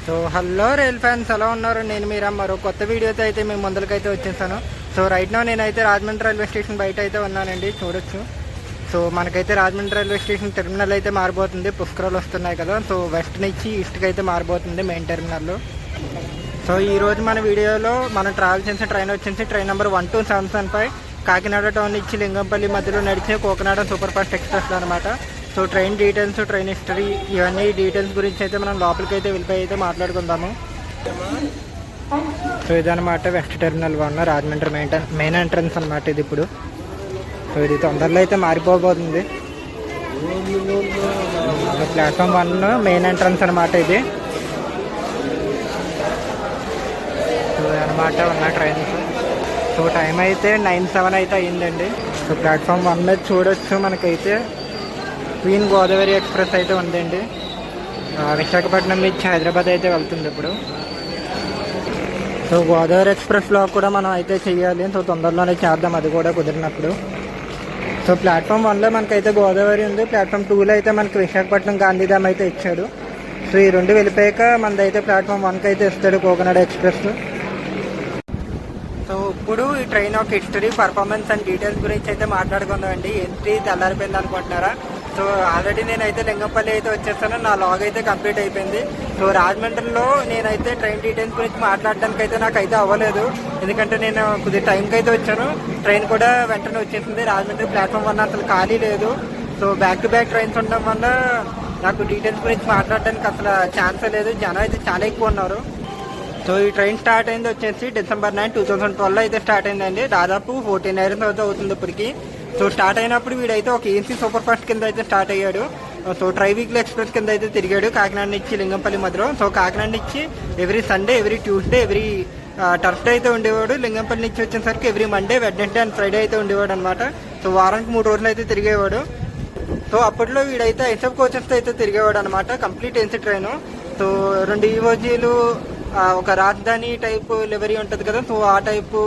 So hello rail fans ఎలా ఉన్నారు? నేను మీరా మరో కొత్త వీడియోతో అయితే మేము ముందరికైతే వచ్చేసాను. సో రైట్ నౌ నేనైతే రాజమండ్రి రైల్వే స్టేషన్ బయట అయితే ఉన్నానండి, చూడొచ్చు. సో మనకైతే రాజమండ్రి రైల్వే స్టేషన్ టెర్మినల్ అయితే మారిపోతుంది, పుష్కరాలు వస్తున్నాయి కదా. సో వెస్ట్ నుంచి ఈస్ట్కి అయితే మారిపోతుంది మెయిన్ టెర్మినల్లో. సో ఈరోజు మన వీడియోలో మనం ట్రావెల్ చేసిన ట్రైన్ వచ్చేసి ట్రైన్ నెంబర్ 12775 కాకినాడ టౌన్ నుంచి లింగంపల్లి మధ్యలో నడిచే కోకనాడ సూపర్ ఫాస్ట్ ఎక్స్ప్రెస్ అనమాట. So train details, train history, ఇవన్నీ డీటెయిల్స్ గురించి అయితే మనం లోపలికి అయితే వెళ్ళిపోయి అయితే మాట్లాడుకుందాము. సో ఇదనమాట west terminal 1 Rajahmundry main entrance అనమాట ఇది ఇప్పుడు. సో ఇది తొందరలో అయితే మారిపోబోతుంది. ప్లాట్ఫామ్ 1 మెయిన్ ఎంట్రన్స్ అనమాట ఇది. సో అనమాట ఉన్న ట్రైన్స్. సో టైం అయితే 9:07 అయితే అయ్యిందండి. సో ప్లాట్ఫామ్ 1 మీద చూడొచ్చు మనకైతే క్వీన్ గోదావరి ఎక్స్ప్రెస్ అయితే ఉందండి. విశాఖపట్నం నుంచి హైదరాబాద్ అయితే వెళ్తుంది ఇప్పుడు. సో గోదావరి ఎక్స్ప్రెస్లో కూడా మనం అయితే చెయ్యాలి. సో తొందరలోనే చేద్దాం అది కూడా కుదిరినప్పుడు. సో ప్లాట్ఫామ్ 1లో మనకైతే గోదావరి ఉంది, ప్లాట్ఫామ్ 2లో అయితే మనకి విశాఖపట్నం గాంధీధామ్ అయితే ఇచ్చాడు. సో ఈ రెండు వెళ్ళిపోయాక మనదైతే ప్లాట్ఫామ్ 1కి అయితే ఇస్తాడు కోకనాడ ఎక్స్ప్రెస్. సో ఇప్పుడు ఈ ట్రైన్ యొక్క హిస్టరీ, పర్ఫార్మెన్స్ అండ్ డీటెయిల్స్ గురించి అయితే మాట్లాడుకుందామండి. ఎంట్రీ తెల్లారిపోయింది అనుకుంటున్నారా? సో ఆల్రెడీ నేనైతే లింగంపల్లి అయితే వచ్చేస్తాను, నా లాగ్ అయితే కంప్లీట్ అయిపోయింది. సో రాజమండ్రిలో నేనైతే ట్రైన్ డీటెయిల్స్ గురించి మాట్లాడడానికి అయితే నాకైతే అవ్వలేదు, ఎందుకంటే నేను కొద్ది టైంకి అయితే వచ్చాను. ట్రైన్ కూడా వెంటనే వచ్చేసింది. రాజమండ్రి ప్లాట్ఫామ్ 1 అసలు ఖాళీ లేదు. So back to back trains ఉండడం వల్ల నాకు డీటెయిల్స్ గురించి మాట్లాడడానికి అసలు ఛాన్సే లేదు. జనం అయితే చాలా ఎక్కువ ఉన్నారు. సో ఈ ట్రైన్ స్టార్ట్ అయింది వచ్చేసి December 9, 2012 అయితే స్టార్ట్ అయిందండి. దాదాపు 14 years అవుతుంది ఇప్పటికి. సో స్టార్ట్ అయినప్పుడు వీడైతే ఒక ఏసీ సూపర్ ఫాస్ట్ కింద అయితే స్టార్ట్ అయ్యాడు. సో ట్రై వీక్లీ ఎక్స్ప్రెస్ కింద అయితే తిరిగాడు కాకినాడ నుంచి లింగంపల్లి మధ్యలో. సో కాకినాడ నుంచి every Sunday, every Tuesday, every Thursday అయితే ఉండేవాడు. లింగంపల్లి నుంచి వచ్చేసరికి every Monday, Wednesday and Friday అయితే ఉండేవాడు అనమాట. సో వారానికి 3 రోజులు అయితే తిరిగేవాడు. సో అప్పట్లో వీడైతే ఎస్ఎఫ్ కోచెస్తో అయితే తిరిగేవాడు అనమాట, కంప్లీట్ ఏసీ ట్రైను. సో 2 ఈవోజీలు, ఒక రాజధాని టైప్ లివరీ ఉంటుంది కదా, సో ఆ type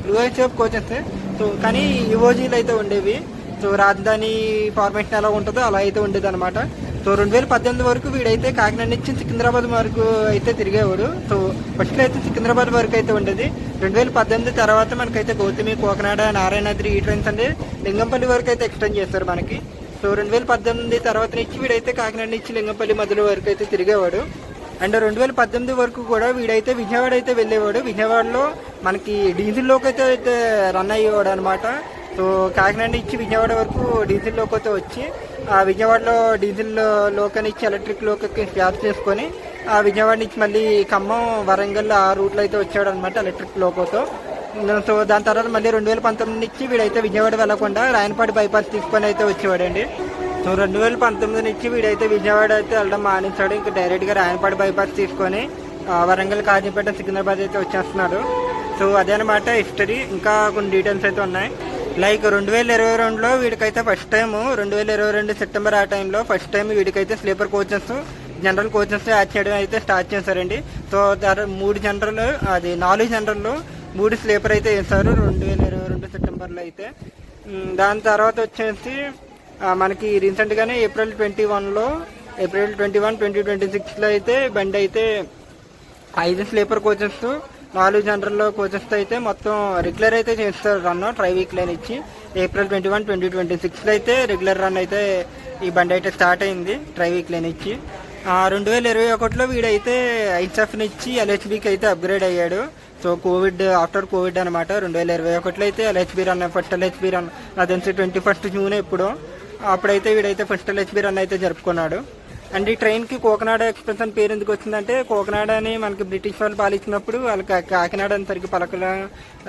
blue HF coaches. So కానీ ఈవోజీలు అయితే ఉండేవి. సో రాజధాని ఫార్మేషన్ ఎలా ఉంటుందో అలా అయితే ఉండేది అనమాట. సో 2018 వరకు వీడైతే కాకినాడ నుంచి సికింద్రాబాద్ వరకు అయితే తిరిగేవాడు. సో ఫస్ట్లో అయితే సికింద్రాబాద్ వరకు అయితే ఉండేది. 2018 తర్వాత మనకైతే గౌతమి, కోకనాడ, నారాయణాద్రి ఈ ట్రైన్స్ అంటే లింగంపల్లి వరకు అయితే ఎక్స్టెండ్ చేస్తారు మనకి. సో 2018 తర్వాత నుంచి వీడైతే కాకినాడ నుంచి లింగంపల్లి మధ్యలో వరకు అయితే తిరిగేవాడు. అండ్ 2018 వరకు కూడా వీడైతే విజయవాడ అయితే వెళ్ళేవాడు. విజయవాడలో మనకి డీజిల్లోకి అయితే రన్ అయ్యేవాడు అనమాట. సో కాకినాడ నుంచి విజయవాడ వరకు డీజిల్లోకి అయితే వచ్చి ఆ విజయవాడలో డీజిల్ లోకనిచ్చి ఎలక్ట్రిక్ లోకి స్వాప్ చేసుకొని ఆ విజయవాడ నుంచి మళ్ళీ ఖమ్మం, వరంగల్ ఆ రూట్లో అయితే వచ్చాడు అనమాట ఎలక్ట్రిక్ లోకోతో. సో దాని తర్వాత మళ్ళీ 2019 నుంచి వీడైతే విజయవాడ వెళ్లకుండా రాయనపాటి బైపాస్ తీసుకొని అయితే వచ్చేవాడండి. సో 2019 నుంచి వీడైతే విజయవాడ అయితే వెళ్ళడం మానేశాడు. ఇంకా డైరెక్ట్గా రాయనపాటి బైపాస్ తీసుకొని వరంగల్, కాజీపేట, సికింద్రాబాద్ అయితే వచ్చేస్తున్నాడు. సో అదే అనమాట హిస్టరీ. ఇంకా కొన్ని డీటెయిల్స్ అయితే ఉన్నాయి. లైక్ 2022లో వీడికైతే ఫస్ట్ టైం, 2022 సెప్టెంబర్ ఆ టైంలో ఫస్ట్ టైం వీడికైతే sleeper coaches, general coaches add చేయడం అయితే స్టార్ట్ చేశారండి. సో 3 జనరల్, అది 4 జనరల్, 3 స్లీపర్ అయితే వేశారు 2022 సెప్టెంబర్లో అయితే. దాని తర్వాత వచ్చేసి మనకి రీసెంట్గానే ఏప్రిల్ 21, 2026లో అయితే బండి అయితే 5 స్లీపర్ కోచెస్, 4 జనరల్ కోచెస్తో అయితే మొత్తం రెగ్యులర్ అయితే చేస్తారు రన్ ట్రై వీక్ లైన్ ఇచ్చి. ఏప్రిల్ 21, 2026లో అయితే రెగ్యులర్ రన్ అయితే ఈ బండి అయితే స్టార్ట్ అయింది ట్రై వీక్ లైన్ ఇచ్చి. 2021లో వీడైతే ఐఎస్ఎఫ్ నుంచి ఎల్హెచ్బికి అయితే అప్గ్రేడ్ అయ్యాడు. సో ఆఫ్టర్ కోవిడ్ అనమాట. 2021లో అయితే LHB run, first LHB run నాకు తెలిసి 21st జూన్ ఎప్పుడో, అప్పుడైతే వీడైతే ఫస్ట్ ఎల్హెచ్బి రన్ అయితే జరుపుకున్నాడు. అండ్ ఈ ట్రైన్కి కోకనాడ ఎక్స్ప్రెస్ అని పేరు ఎందుకు వచ్చిందంటే, కోకనాడ అని మనకి బ్రిటిష్ వాళ్ళు పాలించినప్పుడు వాళ్ళకి కాకినాడ అని సరిగ్గా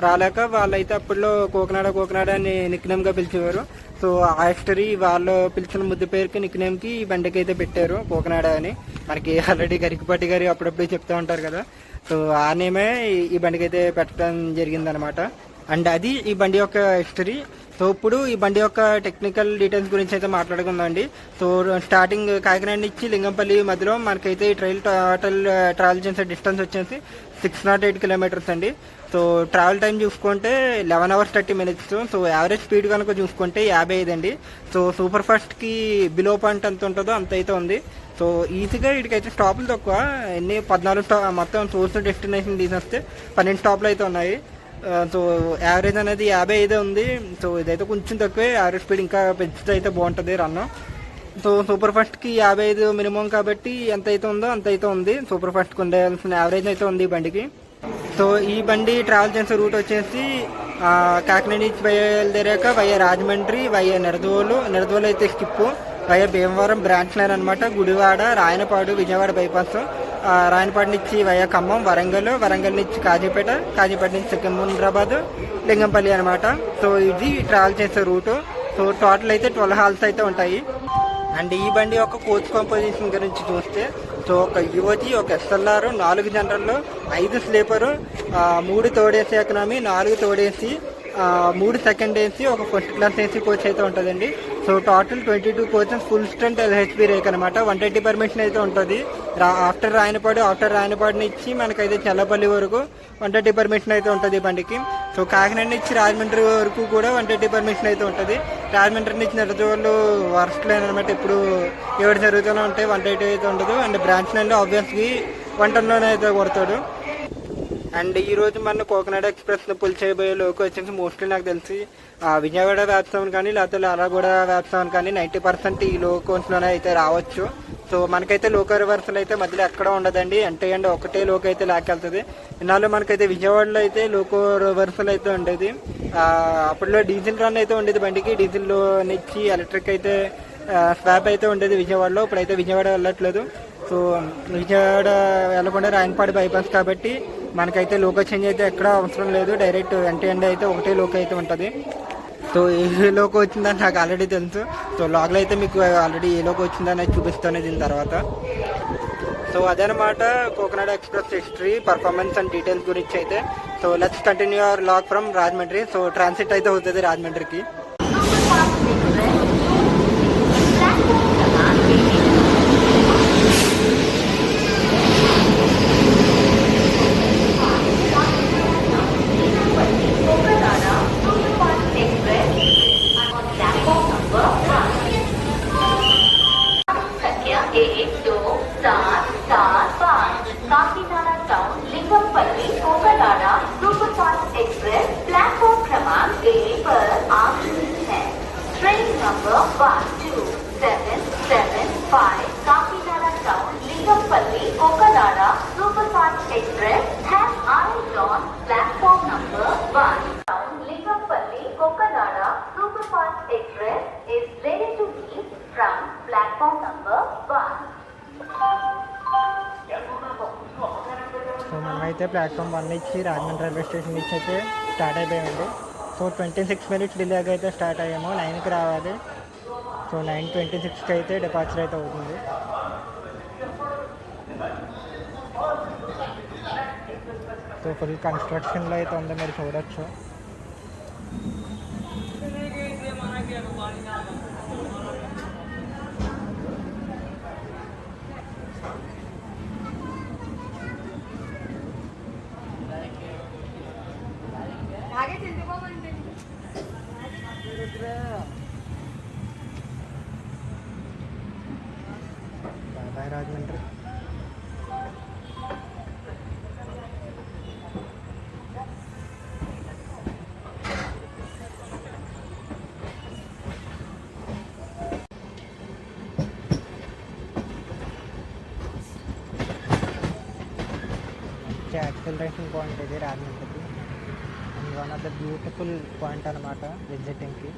రాలేక వాళ్ళైతే అప్పట్లో కోకనాడ అని నిక్నేమ్గా పిలిచేవారు. సో ఆ హిస్టరీ వాళ్ళు పిలిచిన ముద్దు పేరుకి, నిక్నేమ్కి ఈ బండికి అయితే పెట్టారు కోకనాడ అని. మనకి ఆల్రెడీ గరికపాటి గారు అప్పుడప్పుడు చెప్తూ ఉంటారు కదా. సో ఆ నేమే ఈ బండికి అయితే పెట్టడం జరిగిందనమాట. అండ్ అది ఈ బండి యొక్క హిస్టరీ. సో ఇప్పుడు ఈ బండి యొక్క టెక్నికల్ డీటెయిల్స్ గురించి అయితే మాట్లాడుకుందామండి. సో స్టార్టింగ్ కాకినాడ నుంచి లింగంపల్లి మధ్యలో మనకైతే ఈ టోటల్ ట్రావెల్ చేసే డిస్టెన్స్ వచ్చేసి 608 కిలోమీటర్స్ అండి. సో ట్రావెల్ టైం చూసుకుంటే 11 hours 30 minutes. So average speed కనుక చూసుకుంటే 55 అండి. సో సూపర్ ఫాస్ట్కి బిలో పాయింట్ ఎంత ఉంటుందో అంత అయితే ఉంది. సో ఈజీగా వీటికైతే స్టాపులు తక్కువ, ఎన్ని 14 మొత్తం సోర్స్ డెస్టినేషన్ తీసేస్తే 12 స్టాప్లు అయితే ఉన్నాయి. సో యావరేజ్ అనేది 55 ఉంది. సో ఇదైతే కొంచెం తక్కువే, యావరేజ్ స్పీడ్ ఇంకా పెంచితే అయితే బాగుంటుంది రన్. సో సూపర్ ఫాస్ట్కి 55 మినిమం కాబట్టి ఎంత అయితే ఉందో అంత అయితే ఉంది. సూపర్ ఫాస్ట్కి ఉండాల్సిన యావరేజ్ అయితే ఉంది ఈ బండికి. సో ఈ బండి ట్రావెల్ చేసే రూట్ వచ్చేసి కాకినాడ నుంచి బయలుదేరాక వయ్య రాజమండ్రి, వయ్య నిడదవోలు అయితే స్కిప్, వయ్య భీమవరం బ్రాంచ్ లైన్ అనమాట, గుడివాడ, రాయనపాడు, విజయవాడ బైపాస్, రాయనపాడు నుంచి వయ్య ఖమ్మం, వరంగల్ నుంచి కాజీపేట నుంచి సికింద్రాబాద్, లింగంపల్లి అనమాట. సో ఇది ట్రావెల్ చేసే రూటు. సో టోటల్ అయితే 12 హాల్స్ అయితే ఉంటాయి. అండ్ ఈ బండి యొక్క కోచ్ కాంపోజిషన్ గురించి చూస్తే సో ఒక యువజీ, ఒక SLR, 4 general, 5 sleeper, 3 third AC economy, 4 third AC, 3 second AC, ఒక ఫస్ట్ క్లాస్ ఏసీ కోచ్ అయితే ఉంటుందండి. So total 22 coaches, full strength LHP rake అనమాట. 120 పర్మిషన్ అయితే ఉంటుంది. ఆఫ్టర్ రాయనపాడు నుంచి మనకైతే చల్లపల్లి వరకు 130 పర్మిషన్ అయితే ఉంటుంది ఈ బండికి. సో కాకినాడ నుంచి రాజమండ్రి వరకు కూడా 130 పర్మిషన్ అయితే ఉంటుంది. రాజమండ్రి నుంచి నిడదవోలు వర్స్ట్ లైన్ అనమాట, ఇప్పుడు ఎవరు జరుగుతూనే ఉంటాయి, 180 అయితే ఉండదు. అండ్ బ్రాంచ్ లైన్లో ఆబ్వియస్లీ 110లోనే అయితే కొడతాడు. అండ్ ఈ రోజు మన కోకనాడ ఎక్స్ప్రెస్లో పుల్ చేయబోయే లోకో వచ్చేసి మోస్ట్లీ నాకు తెలిసి విజయవాడ వ్యాప్సవన్ కానీ లేకపోతే లారాగూడ వ్యాప్సవన్ కానీ 90% ఈ లోకోస్లోనే అయితే రావచ్చు. సో మనకైతే లోకో రివర్సల్ అయితే మధ్యలో ఎక్కడ ఉండదండి, అంటే ఒకటే లోకో అయితే లాక్కెళ్తుంది. ఇన్నాళ్ళు మనకైతే విజయవాడలో అయితే లోకో రివర్సల్ అయితే ఉండేది. అప్పట్లో డీజిల్ రన్ అయితే ఉండేది బండికి, డీజిల్లో నుంచి ఎలక్ట్రిక్ అయితే స్వాప్ అయితే ఉండేది విజయవాడలో. ఇప్పుడైతే విజయవాడ వెళ్ళట్లేదు. సో విజయవాడ వెళ్ళకుండా రాయనపాడు బైపాస్ కాబట్టి మనకైతే లోకో చేంజ్ అయితే ఎక్కడ అవసరం లేదు, డైరెక్ట్ ఎండ్ అయితే ఒకటే లోకో అయితే ఉంటుంది. సో ఏ లోకో వచ్చిందని నాకు ఆల్రెడీ తెలుసు. సో లాగ్లో అయితే మీకు ఆల్రెడీ ఏ లోకో వచ్చిందని చూపిస్తాను దీని తర్వాత. సో అదనమాట Cocanada express history, performance and details గురించి అయితే. So let's continue our vlog from Rajahmundry. So transit అయితే అవుతుంది రాజమండ్రికి. Kakinada town Lingampally Cocanada superfast express platform क्रमांक 1 पर आ रही है. Train number 12775 Kakinada town Lingampally Cocanada superfast express has arrived on platform number 1. Town Linkapalli Kokanada Superfast Express is ready to leave from platform number 1. So మనమైతే platform 1 నుంచి రాజమండ్రి రైల్వే స్టేషన్ నుంచి అయితే స్టార్ట్ అయిపోయామండి. సో 26 minutes డిలేగా అయితే స్టార్ట్ అయ్యాము. 9కి రావాలి. సో 9:26కి అయితే departure అయితే అవుతుంది. సో ఫుల్ కన్స్ట్రక్షన్లో అయితే ఉంది, మీరు చూడొచ్చు. బాబాయ్ రాజమండ్రి. యాక్సిలరేషన్ పాయింట్ ఇది రాజమండ్రికి. And one of the beautiful point అనమాట విజిటింగ్కి.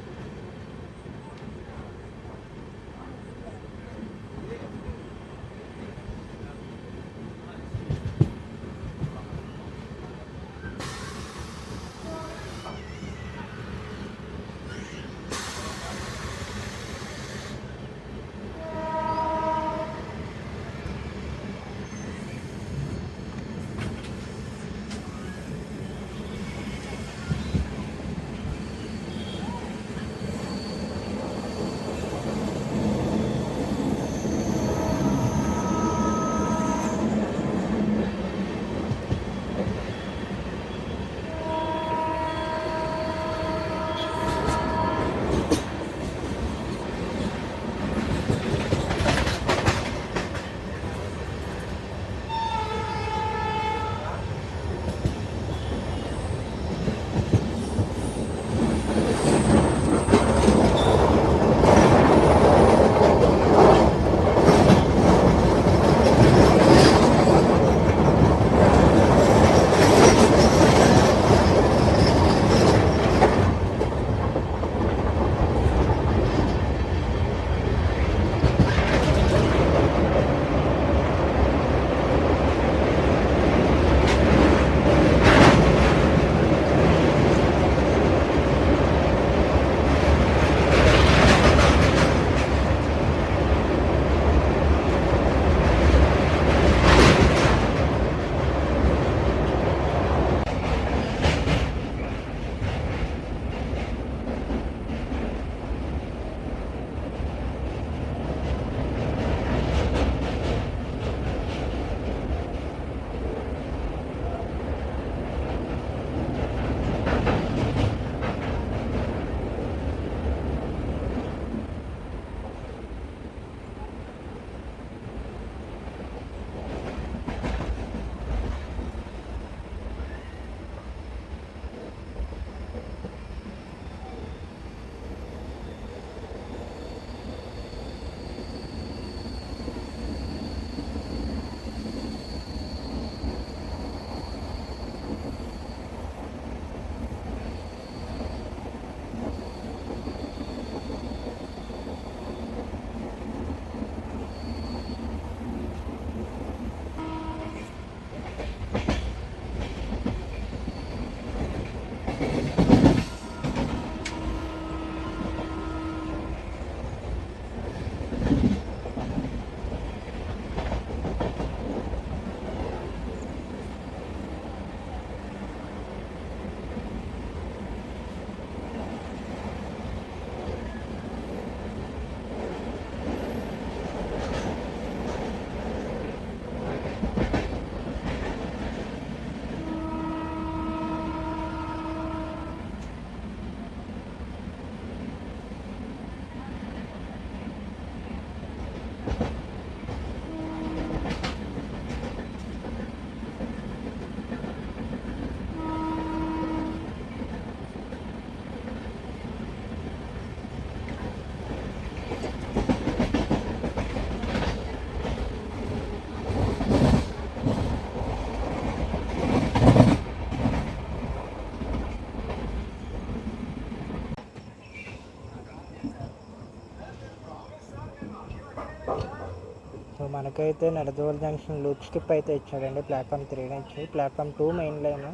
మనకైతే నడదవోలు జంక్షన్ లూప్ స్కిప్ అయితే ఇచ్చాడండి ప్లాట్ఫామ్ 3 నుంచి. ప్లాట్ఫామ్ 2 మెయిన్ లైన్,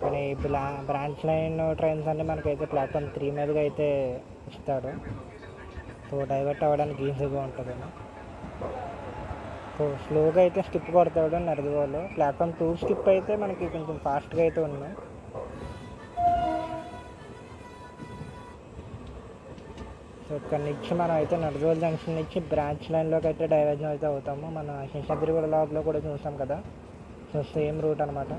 కానీ బ్రాంచ్ లైన్ ట్రైన్స్ అన్నీ మనకైతే ప్లాట్ఫామ్ 3 మీదగా అయితే ఇస్తాడు. సో డైవర్ట్ అవ్వడానికి ఈజీగా ఉంటుందని. సో స్లోగా అయితే స్కిప్ కొడతాడు నడదవోలు. ప్లాట్ఫామ్ 2 స్కిప్ అయితే మనకి కొంచెం ఫాస్ట్గా అయితే ఉంది. సో ఇక్కడ నుంచి మనం అయితే నడదవోలు జంక్షన్ నుంచి బ్రాంచ్ లైన్లోకి అయితే డైవర్జన్ అయితే అవుతాము. మనం శేషాద్రి లాగ్లో కూడా చూసాం కదా. సో సేమ్ రూట్ అనమాట.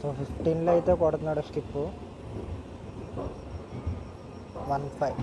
సో 15లో అయితే కొడుతున్నాడు స్కిప్ 15.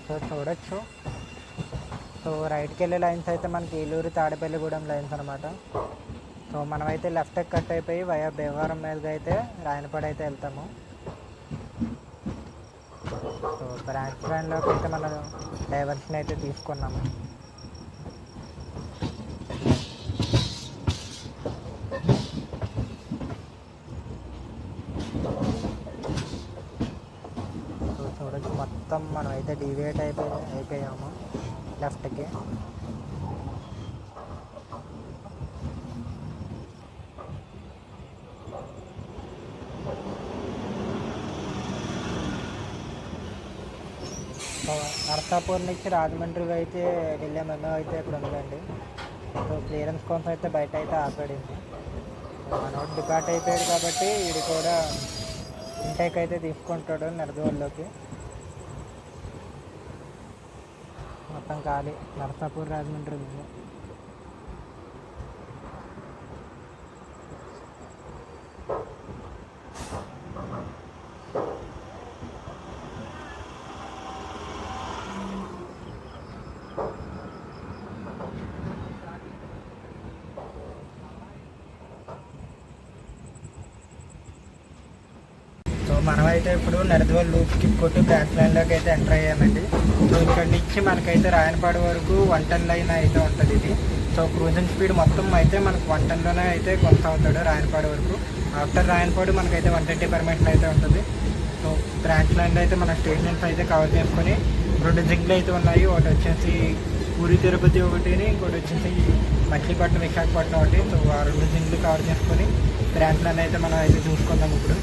సో చూడొచ్చు. సో రైట్కి వెళ్ళే లైన్స్ అయితే మనకి ఏలూరు తాడేపల్లిగూడెం లైన్స్ అనమాట. సో మనమైతే లెఫ్ట్ కట్ అయిపోయి వయా భీమవరం మీదగా అయితే రాయనపాడు అయితే వెళ్తాము. సో బ్రాంచ్ లైన్లోకి అయితే మనం డైవర్షన్ అయితే తీసుకున్నాము. సో చూడొచ్చు మొత్తం మనం అయితే డివేట్ అయిపోయాము లెఫ్ట్కి. నరసాపూర్ నుంచి రాజమండ్రి అయితే వెళ్ళే మెమో అయితే ఇక్కడ ఉందండి. సో క్లియరెన్స్ కోసం అయితే బయట అయితే ఆపడింది. మనోడు డిపార్ట్ అయిపోయాడు కాబట్టి ఇది కూడా ఇంటేక్ అయితే తీసుకుంటాడు నడదవోలులోకి. మొత్తం ఖాళీ నరసాపూర్ రాజమండ్రి. సో మనమైతే ఇప్పుడు నడదవోలు లూప్ స్కిప్ కొట్టి బ్రాంచ్ లైన్లోకి అయితే ఎంటర్ అయ్యామండి. సో ఇక్కడ నుంచి మనకైతే రాయనపాడు వరకు 110 లైన్ అయితే ఉంటుంది ఇది. సో క్రూజింగ్ స్పీడ్ మొత్తం అయితే మనకు 110లోనే అయితే కొనసాగుతాడు రాయనపాడు వరకు. ఆఫ్టర్ రాయనపాడు మనకైతే 120 పర్మిషన్ అయితే ఉంటుంది. సో బ్రాంచ్ లైన్లో అయితే మన స్టేషన్స్ అయితే కవర్ చేసుకొని 2 జింక్లు అయితే ఉన్నాయి. ఒకటి వచ్చేసి పూరి తిరుపతి ఒకటిని, ఇంకోటి వచ్చేసి మచిలీపట్నం విశాఖపట్నం ఒకటి. సో ఆ 2 జింక్లు కవర్ చేసుకొని బ్రాంచ్ లైన్ అయితే మనం అయితే చూసుకుందాం ఇప్పుడు.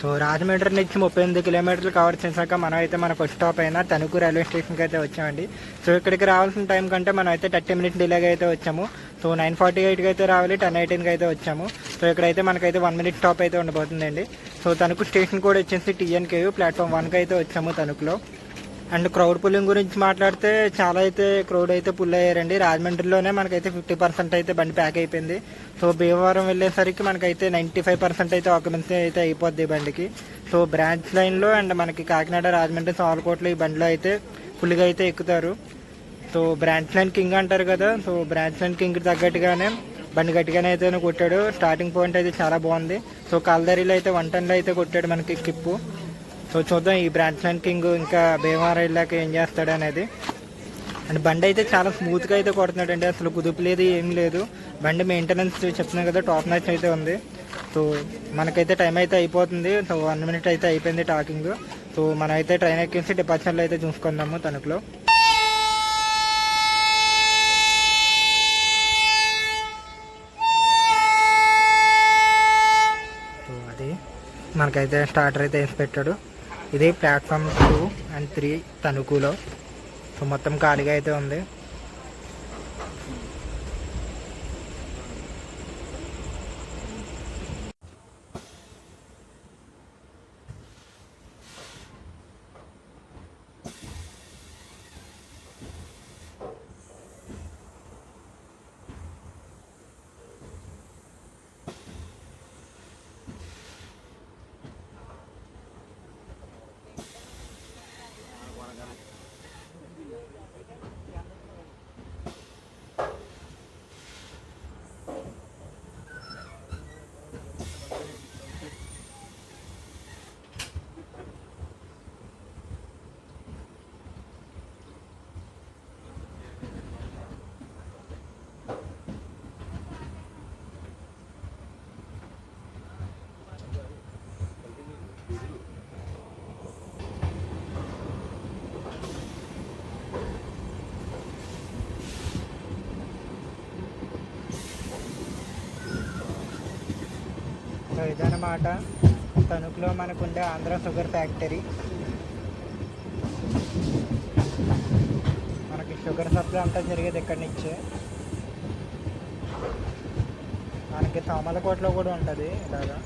సో రాజమండ్రి నుంచి 38 కిలోమీటర్లు కవర్ చేశాక మనం అయితే మన ఫస్ట్ స్టాప్ అయిన తణుకు రైల్వే స్టేషన్కి అయితే వచ్చామండి. సో ఇక్కడికి రావాల్సిన టైం కంటే మనం అయితే 30 మినిట్స్ డిలేగా అయితే వచ్చాము. సో 9:48కి అయితే రావాలి, 10:18కి అయితే వచ్చాము. సో ఇక్కడైతే మనకైతే 1 మినిట్ స్టాప్ అయితే ఉండబోతుందండి. సో తణుకు స్టేషన్ కూడా వచ్చేసి TNKU ప్లాట్ఫామ్ 1కి అయితే వచ్చాము తణుకులో. అండ్ క్రౌడ్ పుల్లింగ్ గురించి మాట్లాడితే చాలా అయితే క్రౌడ్ అయితే పుల్ అయ్యారండి. రాజమండ్రిలోనే మనకైతే 50% అయితే బండి ప్యాక్ అయిపోయింది. సో భీమవరం వెళ్ళేసరికి మనకైతే 95% అయితే ఆక్యుపెన్సీ అయితే అయిపోద్ది బండికి. సో బ్రాంచ్ లైన్లో అండ్ మనకి కాకినాడ, రాజమండ్రి, సాలకోట్లో ఈ బండిలో అయితే ఫుల్గా అయితే ఎక్కుతారు. సో బ్రాంచ్ లైన్ కింగ్ అంటారు కదా, సో బ్రాంచ్ లైన్ కింగ్ తగ్గట్టుగానే బండి గట్టిగానే అయితే కొట్టాడు. స్టార్టింగ్ పాయింట్ అయితే చాలా బాగుంది. సో కాల్దరిలో అయితే 1 టన్లో అయితే కొట్టాడు మనకి కిప్పు. సో చూద్దాం ఈ బ్రాంచ్ లైన్ కింగ్ ఇంకా భీమవరం వెళ్ళాక ఏం చేస్తాడు అనేది. అండ్ బండి అయితే చాలా స్మూత్గా అయితే కొడుతున్నాడండి, అసలు కుదుపు లేదు ఏం లేదు. బండి మెయింటెనెన్స్ చెప్తున్నాను కదా టాప్ నాచ్ అయితే ఉంది. సో మనకైతే టైం అయితే అయిపోతుంది. సో 1 మినిట్ అయితే అయిపోయింది టాకింగ్. సో మనం అయితే ట్రైన్ ఎక్కేసి డిపార్చర్లో అయితే చూసుకుందాము తణుకులో. సో అది మనకైతే స్టార్టర్ అయితే వేసి పెట్టాడు. ఇది ప్లాట్ఫామ్ 2 and 3 తణుకులో. సో మొత్తం ఖాళీగా అయితే ఉంది. సో ఇదన్నమాట తణుకులో మనకుండే ఆంధ్ర షుగర్ ఫ్యాక్టరీ. మనకి షుగర్ సప్లై అంతా జరిగేది ఇక్కడి నుంచే. మనకి సామలకోటలో కూడా ఉంటుంది ఇలాగా.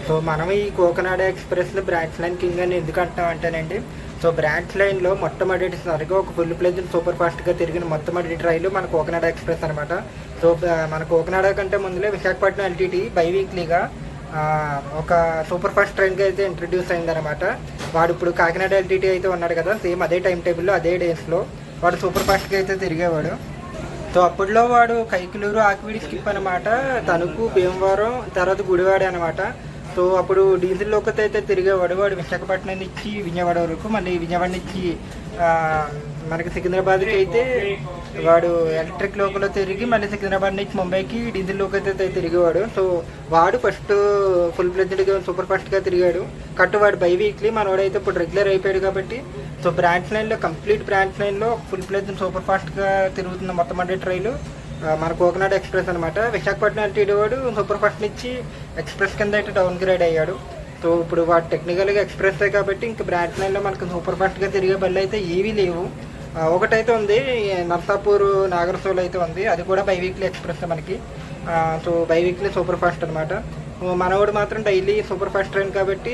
సో మనం ఈ కోకనాడ ఎక్స్ప్రెస్లో బ్రాంచ్ లైన్ కింగ్ అని ఎందుకు అంటాం అంటేనండి, సో బ్రాంచ్ లైన్లో మొట్టమొదటిసారిగా ఒక ఫుల్ ప్లేజ్ సూపర్ ఫాస్ట్గా తిరిగిన మొట్టమొదటి రైలు మన కోకనాడ ఎక్స్ప్రెస్ అనమాట. సో మన కోకనాడ కంటే ముందులే విశాఖపట్నం ఎల్టీటీ బైవీక్లీగా ఒక సూపర్ ఫాస్ట్ ట్రైన్కి అయితే ఇంట్రడ్యూస్ అయిందనమాట. వాడు ఇప్పుడు కాకినాడ ఎల్టీటీ అయితే ఉన్నాడు కదా, సేమ్ అదే టైం టేబుల్లో అదే డేస్లో వాడు సూపర్ ఫాస్ట్గా అయితే తిరిగేవాడు. సో అప్పట్లో వాడు కైకిలూరు ఆకివీడి స్కిప్ అనమాట, తణుకు భీమవరం తర్వాత గుడివాడ అనమాట. సో అప్పుడు డీజిల్ లోకతో అయితే తిరిగేవాడు. వాడు విశాఖపట్నం నుంచి విజయవాడ వరకు, మళ్ళీ విజయవాడ నుంచి మనకి సికింద్రాబాద్కి అయితే వాడు ఎలక్ట్రిక్ లోకల్లో తిరిగి మళ్ళీ సికింద్రాబాద్ నుంచి ముంబైకి డీజిల్ లోకి అయితే తిరిగేవాడు. సో వాడు ఫస్ట్ ఫుల్ ఫ్లెడ్జ్డ్గా సూపర్ ఫాస్ట్గా తిరిగాడు. వాడు బై వీక్లీ, మనవాడైతే ఇప్పుడు రెగ్యులర్ అయిపోయాడు కాబట్టి సో బ్రాంచ్ లైన్లో కంప్లీట్ బ్రాంచ్ లైన్లో ఫుల్ ఫ్లెడ్జ్ సూపర్ ఫాస్ట్గా తిరుగుతున్న మొత్తం అన్ని ట్రైలు మన కోకనాడ్ ఎక్స్ప్రెస్ అనమాట. విశాఖపట్నం అంటే వాడు సూపర్ ఫాస్ట్ నుంచి ఎక్స్ప్రెస్ కింద అయితే డౌన్ గ్రేడ్ అయ్యాడు. సో ఇప్పుడు వాడు టెక్నికల్గా ఎక్స్ప్రెస్ కాబట్టి ఇంకా బ్రాంచ్ లైన్లో మనకు సూపర్ ఫాస్ట్గా తిరిగే బళ్ళు అయితే ఏవీ లేవు. ఒకటైతే ఉంది, నర్సాపూర్ నాగరసోల్ అయితే ఉంది, అది కూడా బై వీక్లీ ఎక్స్ప్రెస్ మనకి. So by weekly super fast అనమాట. మనవాడు మాత్రం డైలీ సూపర్ ఫాస్ట్ ట్రైన్ కాబట్టి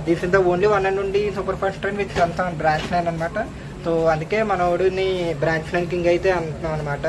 this is the only one and only super fast train with అంతా బ్రాంచ్ లైన్ అనమాట. సో అందుకే మనవాడిని బ్రాంచ్ లైన్ కింగ్ అయితే అంటున్నాం అనమాట.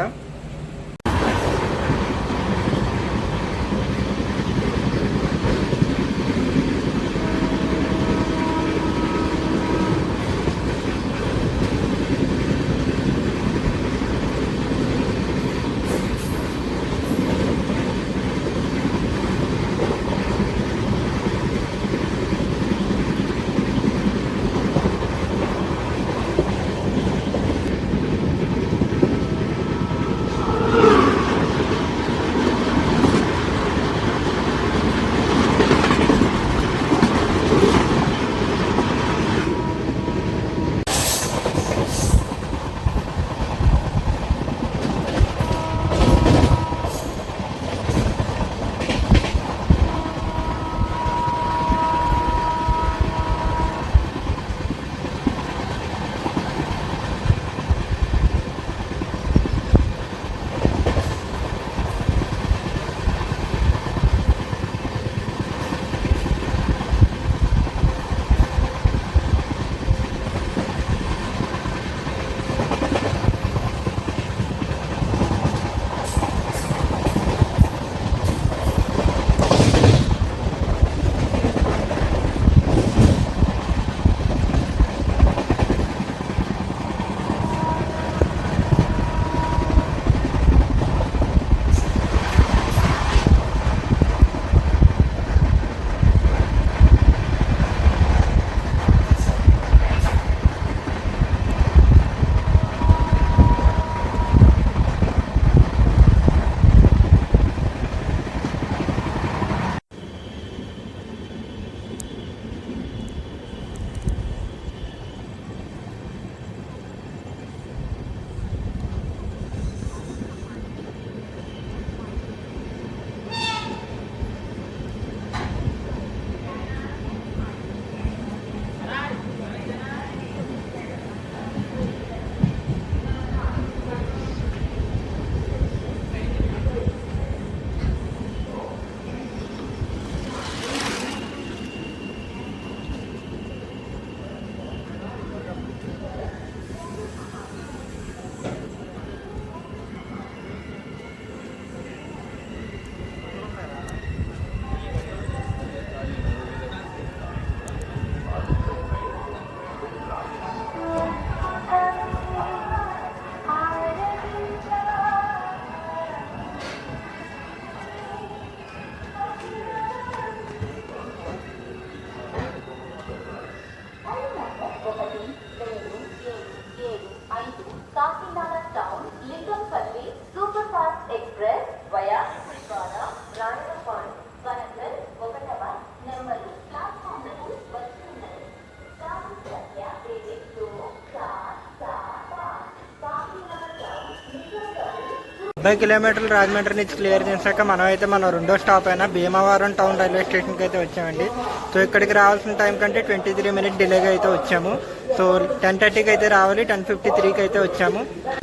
కిలోమీటర్లు రాజమండ్రి నుంచి క్లియర్ చేశాక మనం అయితే మన రెండో స్టాప్ అయినా భీమవరం టౌన్ రైల్వే స్టేషన్కి అయితే వచ్చామండి. సో ఇక్కడికి రావాల్సిన టైం కంటే 23 మినిట్ డిలేగా అయితే వచ్చాము. సో 10:30కి అయితే రావాలి, 10:53కి అయితే వచ్చాము.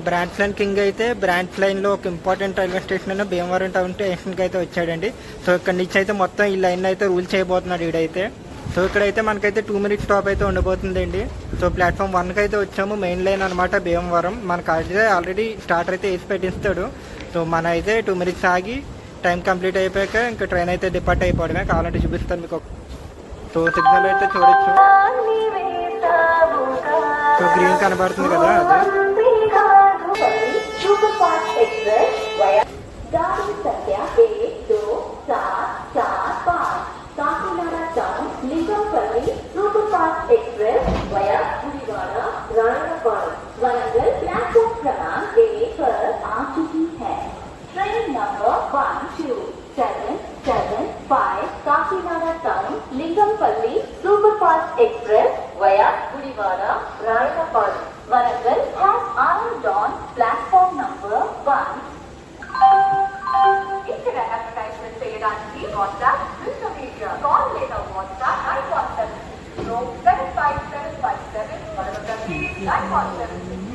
బ్రాంచ్ లైన్ కింగ్ అయితే బ్రాంచ్ లైన్లో ఒక ఇంపార్టెంట్ రైల్వే స్టేషన్ అయినా భీమవరం టౌన్ స్టేషన్కి అయితే వచ్చాడండి. సో ఇక్కడ నుంచి అయితే మొత్తం ఈ లైన్ అయితే రూల్ చేయబోతున్నాడు ఈడైతే. సో ఇక్కడైతే మనకైతే 2 మినిట్ స్టాప్ అయితే ఉండబోతుందండి. సో ప్లాట్ఫామ్ 1కి అయితే వచ్చాము, మెయిన్ లైన్ అనమాట భీమవరం. మనకు అయితే ఆల్రెడీ స్టార్టర్ అయితే వేసి పెట్టిస్తాడు. సో మన అయితే 2 మినిట్స్ ఆగి టైం కంప్లీట్ అయిపోయాక ఇంకా ట్రైన్ అయితే డిపార్ట్ అయిపోవడమే. కావాలంటే చూపిస్తాను మీకు. సో సిగ్నల్ అయితే చూడొచ్చు, సో గ్రీన్ కనబడుతుంది కదా, అదే सुपरफास्ट एक्सप्रेस वया गाड़ी संख्या 12745 Kakinada town Lingampally superfast express वया गुडिवाड़ा रायनपाड़ वरंगल प्लेटफॉर्म क्रमांक 1 पर आ चुकी है। Train number 12775 Kakinada town Lingampally superfast express वया Gudivada रायनपाड़ Warangal has arrived on platform number 1. Instagram advertisement చేయడానికి WhatsApp, social media, call లేదా WhatsApp 917 07557 మరొక 917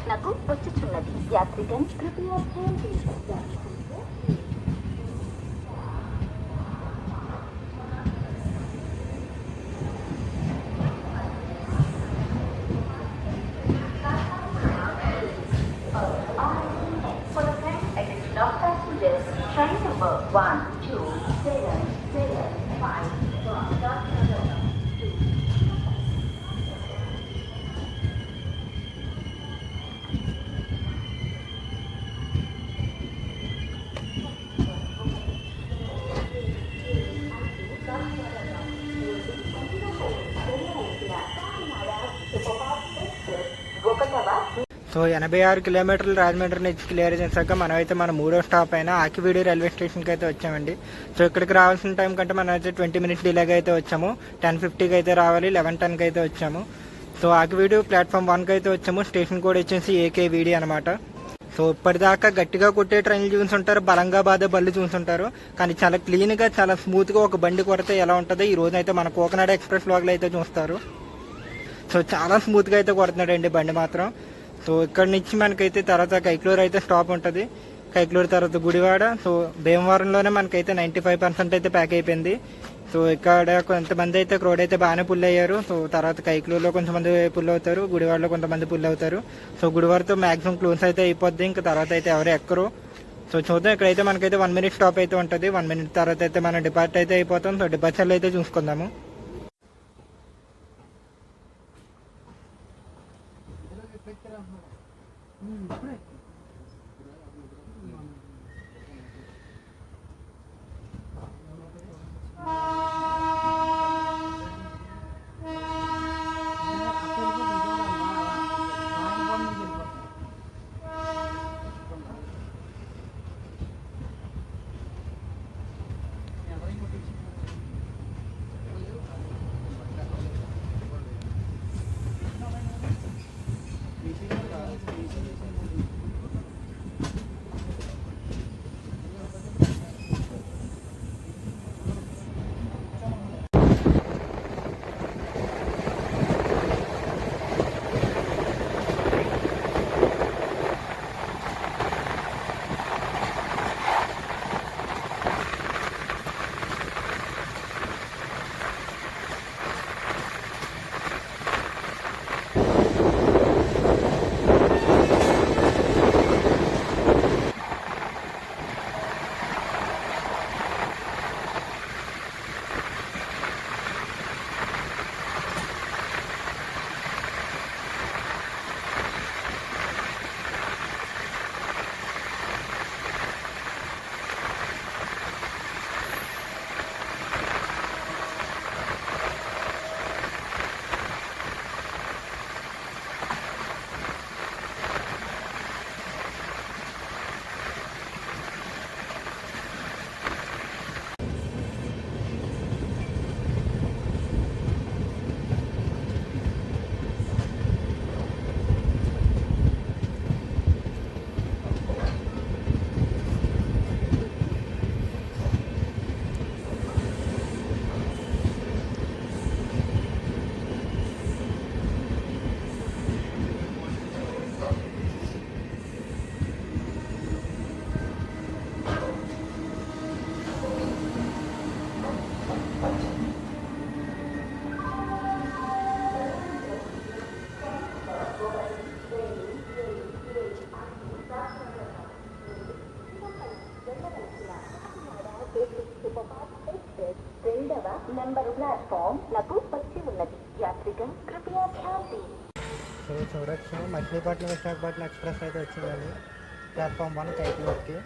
నకు వచ్చుచున్నది యాత్రికన్ కృపయా ధ్యాన్ చేయండి। For the next attention of passengers, train number 12775 from Kakinada to so 86 కిలోమీటర్లు రాజమండ్రి నుంచి క్లియర్ చేశాక మనమైతే మన మూడో స్టాప్ అయిన ఆకివీడు రైల్వే స్టేషన్కి అయితే వచ్చామండి। సో ఇక్కడికి రావాల్సిన టైం కంటే మనం అయితే 20 మినిట్స్ డిలేగా అయితే వచ్చాము। 10:50కి అయితే రావాలి, 11:10కి అయితే వచ్చాము। సో ఆకివీడు ప్లాట్ఫామ్ 1కి అయితే వచ్చాము। స్టేషన్ కోడ్ వచ్చేసి AKVD అనమాట। సో ఇప్పటిదాకా గట్టిగా కొట్టే ట్రైన్లు చూసుంటారు, బలంగా బాధే బళ్ళు చూసుంటారు, కానీ చాలా క్లీన్గా చాలా స్మూత్గా ఒక బండి కొడితే ఎలా ఉంటుందో ఈ రోజు అయితే మన కోకనాడ ఎక్స్ప్రెస్ వ్లాగ్లో అయితే చూస్తారు। సో చాలా స్మూత్గా అయితే కొడుతున్నాడండి బండి మాత్రం। సో ఇక్కడ నుంచి మనకైతే తర్వాత కైక్లూరు అయితే స్టాప్ ఉంటుంది, కైక్లూరు తర్వాత గుడివాడ। సో భీమవరంలోనే మనకైతే 95% అయితే ప్యాక్ అయిపోయింది। సో ఇక్కడ కొంతమంది అయితే క్రౌడ్ అయితే బాగానే పుల్ అయ్యారు। సో తర్వాత కైక్లూరులో కొంతమంది పుల్ అవుతారు, గుడివాడలో కొంతమంది పుల్ అవుతారు। సో గుడివాడతో మాక్సిమం క్లోజ్ అయితే అయిపోద్ది, ఇంకా తర్వాత అయితే ఎవరు ఎక్కరు। సో చూద్దాం, ఇక్కడైతే మనకైతే 1 మినిట్ స్టాప్ అయితే ఉంటుంది। 1 మినిట్ తర్వాత అయితే మనం డిపార్ట్ అయితే అయిపోతాం। సో డిపార్చర్లు అయితే చూసుకుందాము। प्लेटफॉर्म लगभग बची ఉన్నది यात्रीगण कृपया ध्यान दें। సో చూడొచ్చు మచిలీపట్నం విశాఖపట్నం ఎక్స్ప్రెస్ అయితే వచ్చిందండి ప్లాట్ఫామ్ 1 కైకలూరుకి.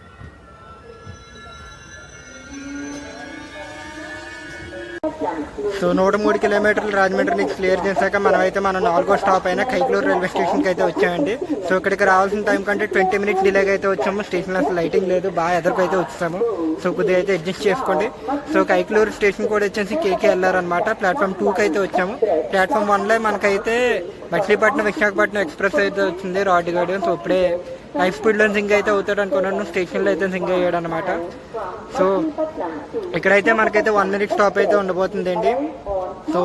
సో 103 కిలోమీటర్లు రాజమండ్రి నుంచి క్లియర్ చేశాక మనమైతే మన 4వ స్టాప్ అయిన కైకలూరు రైల్వే స్టేషన్కి అయితే వచ్చామండి. సో ఇక్కడికి రావాల్సిన టైం కంటే 20 మినిట్స్ డిలేగా అయితే వచ్చాము. స్టేషన్లో అసలు లైటింగ్ లేదు, బాగా ఎదురుకైతే వచ్చాము. సో కొద్దిగా అయితే అడ్జస్ట్ చేసుకోండి. సో కైకలూరు స్టేషన్ కూడా వచ్చేసి కేకేఎల్ఆర్ అనమాట. ప్లాట్ఫామ్ 2కి అయితే వచ్చాము. ప్లాట్ఫామ్ 1లో మనకైతే మచిలీపట్నం విశాఖపట్నం ఎక్స్ప్రెస్ అయితే వచ్చింది రాడ్ గైడ్. సో ఇప్పుడే హై స్పీడ్లో సింగ్ అయితే అవుతాడు అనుకున్నాను, స్టేషన్లో అయితే సింగ్ అయ్యాడు అనమాట. సో ఇక్కడైతే మనకైతే 1 మినిట్ స్టాప్ అయితే ఉండబోతుంది అండి. సో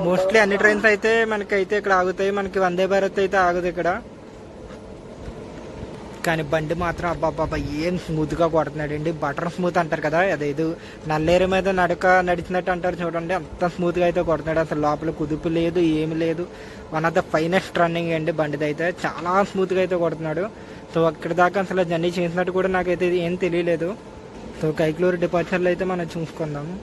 మోస్ట్లీ అన్ని ట్రైన్స్ అయితే మనకైతే ఇక్కడ ఆగుతాయి, మనకి వందే భారత్ అయితే ఆగదు ఇక్కడ. కానీ బండి మాత్రం అబ్బాబ్బా ఏం స్మూత్గా కొడుతున్నాడు అండి. బటర్ స్మూత్ అంటారు కదా, అదేదో నల్లేరు మీద నడిచినట్టు అంటారు చూడండి, అంత స్మూత్గా అయితే కొడుతున్నాడు. అసలు లోపల కుదుపు లేదు, ఏమి లేదు. One of the finest running అండి బండిది అయితే, చాలా స్మూత్గా అయితే కొడుతున్నాడు. సో అక్కడి దాకా అసలు జర్నీ చేసినట్టు కూడా నాకైతే ఏం తెలియలేదు. సో కైకలూరు డిపార్చర్లో అయితే మనం చూసుకుందాము.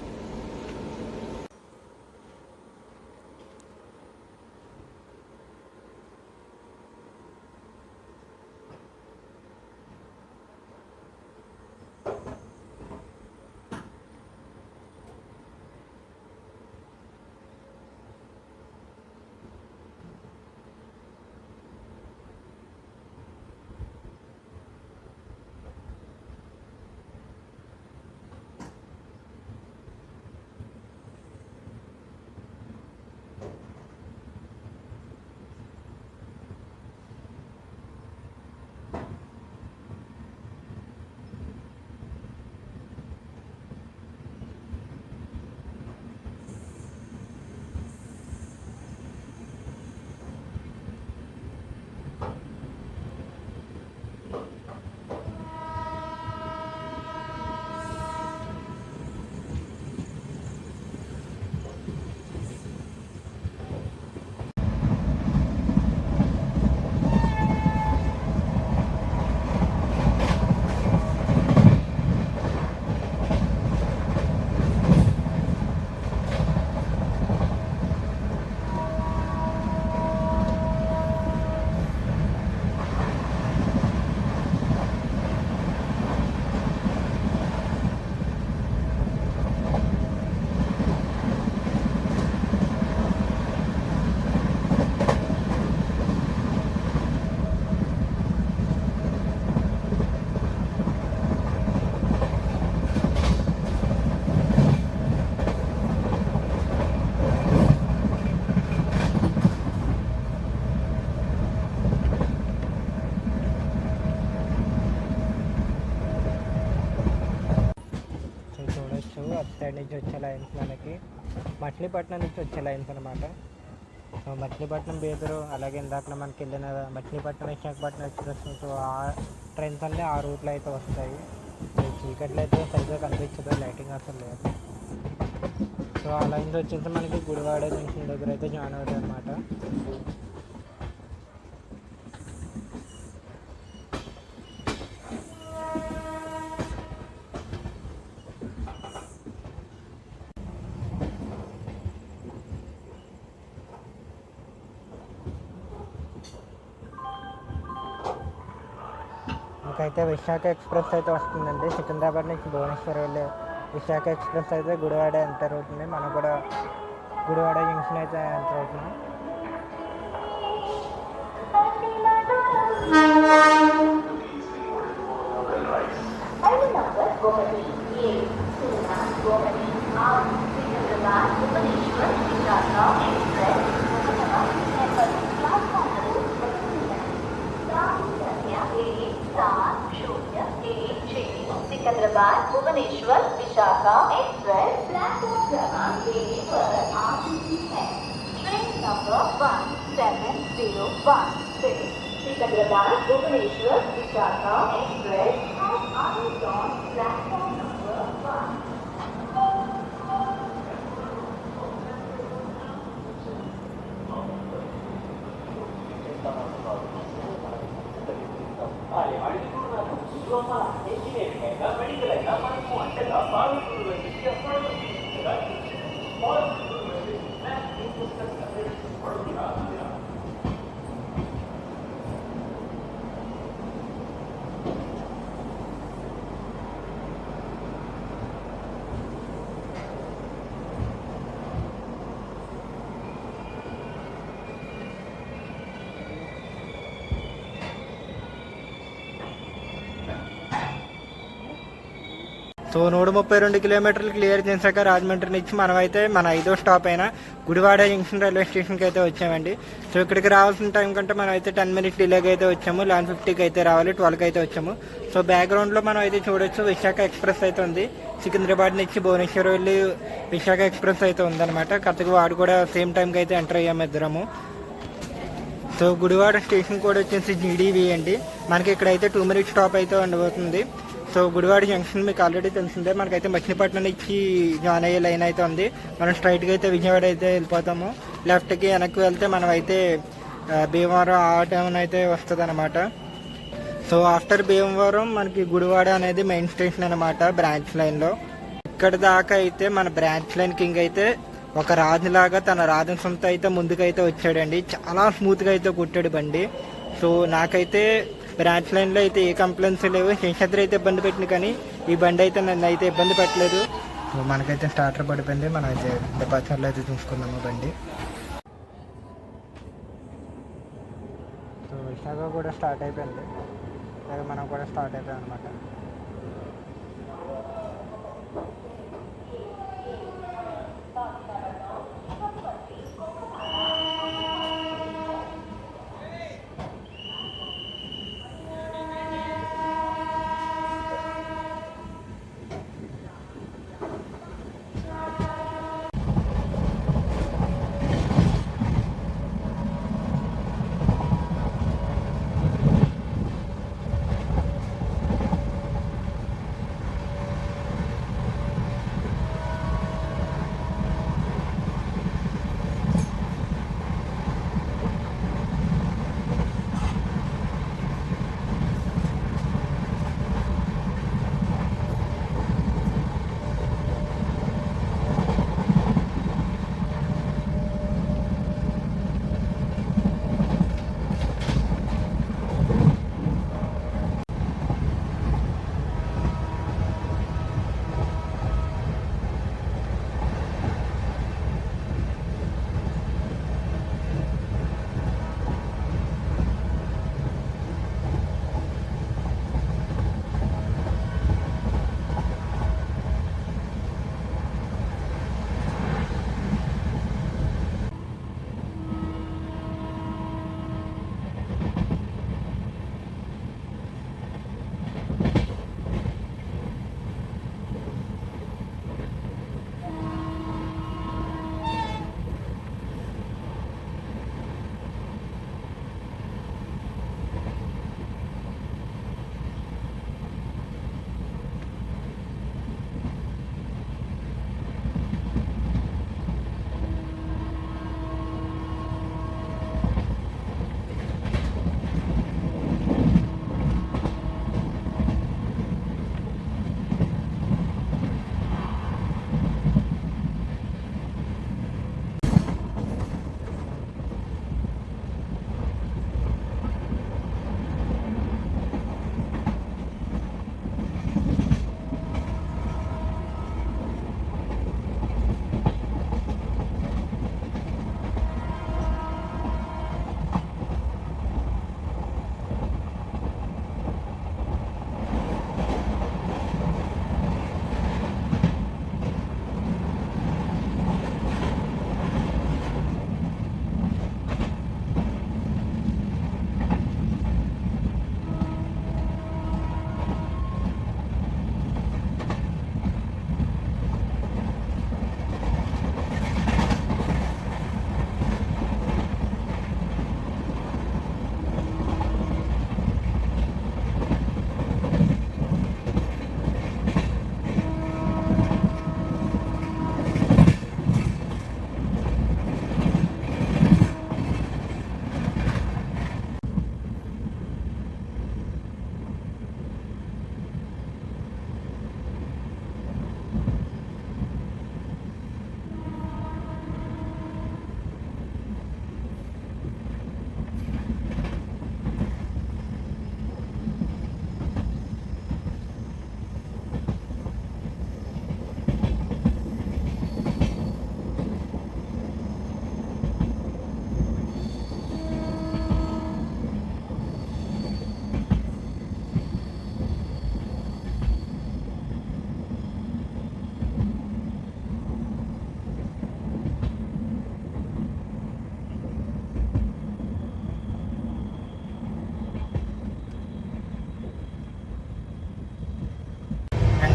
అటు సైడ్ నుంచి వచ్చే లైన్స్ మనకి మచిలీపట్నం నుంచి వచ్చే లైన్స్ అనమాట. సో మచిలీపట్నం బేదరు, అలాగే ఇందాక మనకి వెళ్ళిన మచిలీపట్నం విశాఖపట్నం ఎక్స్ప్రెస్, సో ఆ ట్రైన్స్ అన్నీ ఆ రూట్లో అయితే వస్తాయి. చీకట్లో అయితే సరిగ్గా కనిపించదు, లైటింగ్ అసలు లేదు. సో ఆ లైన్స్ వచ్చేసి మనకి గుడివాడ జంక్షన్ దగ్గర అయితే జాయిన్ అవుతాయి అనమాట. ఇంకైతే విశాఖ ఎక్స్ప్రెస్ అయితే వస్తుందండి. సికింద్రాబాద్ నుంచి భువనేశ్వర్ వెళ్ళే విశాఖ ఎక్స్ప్రెస్ అయితే గుడివాడ ఎంటర్ అవుతుంది. మనం కూడా గుడివాడ జంక్షన్ అయితే ఎంటర్ అవుతున్నాం. सिकंदराबाद भुवनेश्वर विशाखा एक्सप्रेस प्लेटफॉर्म क्रमांक 1 पर आ चुकी है। ट्रेन नंबर 1701 से Secunderabad Bhubaneswar Visakha express has arrived on platform number 1. Medical అయినా మనకు అంతగా బాగుంటుంది. సో 132 కిలోమీటర్లు క్లియర్ చేశాక రాజమండ్రి నుంచి మనమైతే మన 5వ స్టాప్ అయిన గుడివాడ జంక్షన్ రైల్వే స్టేషన్కి అయితే వచ్చామండి. సో ఇక్కడికి రావాల్సిన టైం కంటే మనం అయితే 10 మినిట్స్ డిలేగా అయితే వచ్చాము. 11:50కి అయితే రావాలి, 12కి అయితే వచ్చాము. సో బ్యాక్గ్రౌండ్లో మనం అయితే చూడొచ్చు విశాఖ ఎక్స్ప్రెస్ అయితే ఉంది. సికింద్రాబాద్ నుంచి భువనేశ్వర్ వెళ్ళి విశాఖ ఎక్స్ప్రెస్ అయితే ఉందన్నమాట. కరెక్ట్గా వాడు కూడా సేమ్ టైంకి అయితే ఎంటర్ అయ్యాము ఇద్దరము. సో గుడివాడ స్టేషన్ కూడా వచ్చేసి జీడీవీ అండి. మనకి ఇక్కడైతే 2 మినిట్స్ స్టాప్ అయితే ఉండబోతుంది. సో గుడివాడ జంక్షన్ మీకు ఆల్రెడీ తెలిసిందే. మనకైతే మచిలీపట్నం నుంచి జాయిన్ అయ్యే లైన్ అయితే ఉంది. మనం స్ట్రైట్గా అయితే విజయవాడ అయితే వెళ్ళిపోతాము. లెఫ్ట్కి వెనక్కి వెళ్తే మనం అయితే భీమవరం ఆ టైం అయితే వస్తుంది అనమాట. సో ఆఫ్టర్ భీమవరం మనకి గుడివాడ అనేది మెయిన్ స్టేషన్ అనమాట బ్రాంచ్ లైన్లో. ఇక్కడ దాకా అయితే మన బ్రాంచ్ లైన్ కింగ్ అయితే ఒక రాజులాగా తన రాజసంతో అయితే ముందుకైతే వచ్చాడండి. చాలా స్మూత్గా అయితే కొట్టాడు బండి. సో నాకైతే బ్రాంచ్ లైన్లో అయితే ఏ కంప్లైంట్స్ లేవు. శేషాద్రి అయితే ఇబ్బంది పెట్టింది, కానీ ఈ బండి అయితే నన్ను అయితే ఇబ్బంది పెట్టలేదు. సో మనకైతే స్టార్టర్ పడిపోయింది. మనం అయితే డిపార్చర్లో అయితే చూసుకున్నాము బండి. సో విశాఖ కూడా స్టార్ట్ అయిపోయింది, అలాగే మనం కూడా స్టార్ట్ అయిపోయాం అనమాట.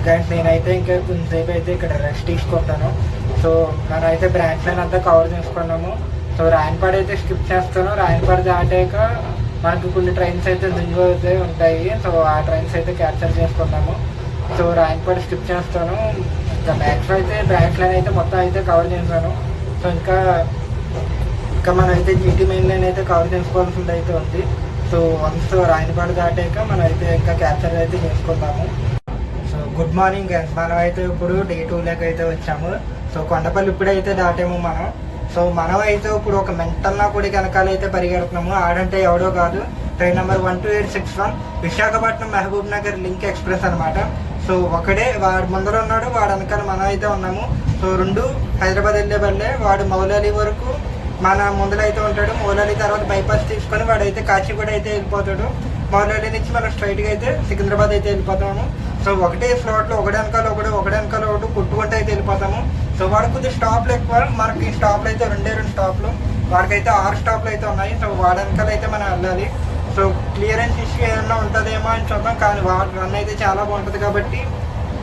ఇంకా నేనైతే ఇంకా కొంతసేపు అయితే ఇక్కడ రెస్ట్ తీసుకుంటాను. సో మనం అయితే బ్రాంచ్ లైన్ అంతా కవర్ చేసుకున్నాము. సో రాయనపాడు అయితే స్కిప్ చేస్తాను. రాయనపాడు దాటాక మనకు కొన్ని ట్రైన్స్ అయితే దిగువ అయితే ఉంటాయి. సో ఆ ట్రైన్స్ అయితే క్యాప్చర్ చేసుకున్నాము. సో రాయనపాడు స్కిప్ చేస్తాను. ఇంకా మ్యాక్స్ అయితే బ్రాంచ్ లైన్ అయితే మొత్తం అయితే కవర్ చేశాను. సో ఇంకా మనం అయితే జీటీ మెయిన్ లైన్ అయితే కవర్ చేసుకోవాల్సింది అయితే ఉంది. సో వన్స్ రాయనపాడు దాటాక మనం అయితే ఇంకా క్యాప్చర్ అయితే చేసుకుందాము. సో గుడ్ మార్నింగ్, మనం అయితే ఇప్పుడు డే 2లోకి అయితే వచ్చాము. సో కొండపల్లి ఇప్పుడైతే దాటాము మనం. సో మనం అయితే ఇప్పుడు ఒక మెంటల్నా కూడా వెనకాల అయితే పరిగెడుతున్నాము. ఆడంటే ఎవడో కాదు, train number 12861 Visakhapatnam Mahabubnagar link express అనమాట. సో ఒకడే వాడు ముందర ఉన్నాడు, వాడు వెనకాల మనం అయితే ఉన్నాము. సో రెండు హైదరాబాద్ వెళ్ళే బల్లే. వాడు మౌలాలి వరకు మన ముందర అయితే ఉంటాడు. మౌలాలి తర్వాత బైపాస్ తీసుకొని వాడైతే కాచిగూడ అయితే వెళ్ళిపోతాడు. మౌలాలి నుంచి మనం స్ట్రైట్గా అయితే సికింద్రాబాద్ అయితే వెళ్ళిపోతాము. సో ఒకటే స్లాట్లో ఒకటి వెనకాల ఒకటి కొట్టుకుంటూ అయితే వెళ్ళిపోతాము. సో వాడు కొద్దిగా స్టాప్లు ఎక్కువ, మనకి స్టాప్లు అయితే 2 స్టాప్లు, వాడికైతే 6 స్టాప్లు అయితే ఉన్నాయి. సో వాడి వెనకాల అయితే మనం వెళ్ళాలి. సో క్లియరెన్స్ ఇష్యూ ఏమన్నా ఉంటుందేమో అని చూద్దాం, కానీ వాడి రన్ అయితే చాలా బాగుంటుంది కాబట్టి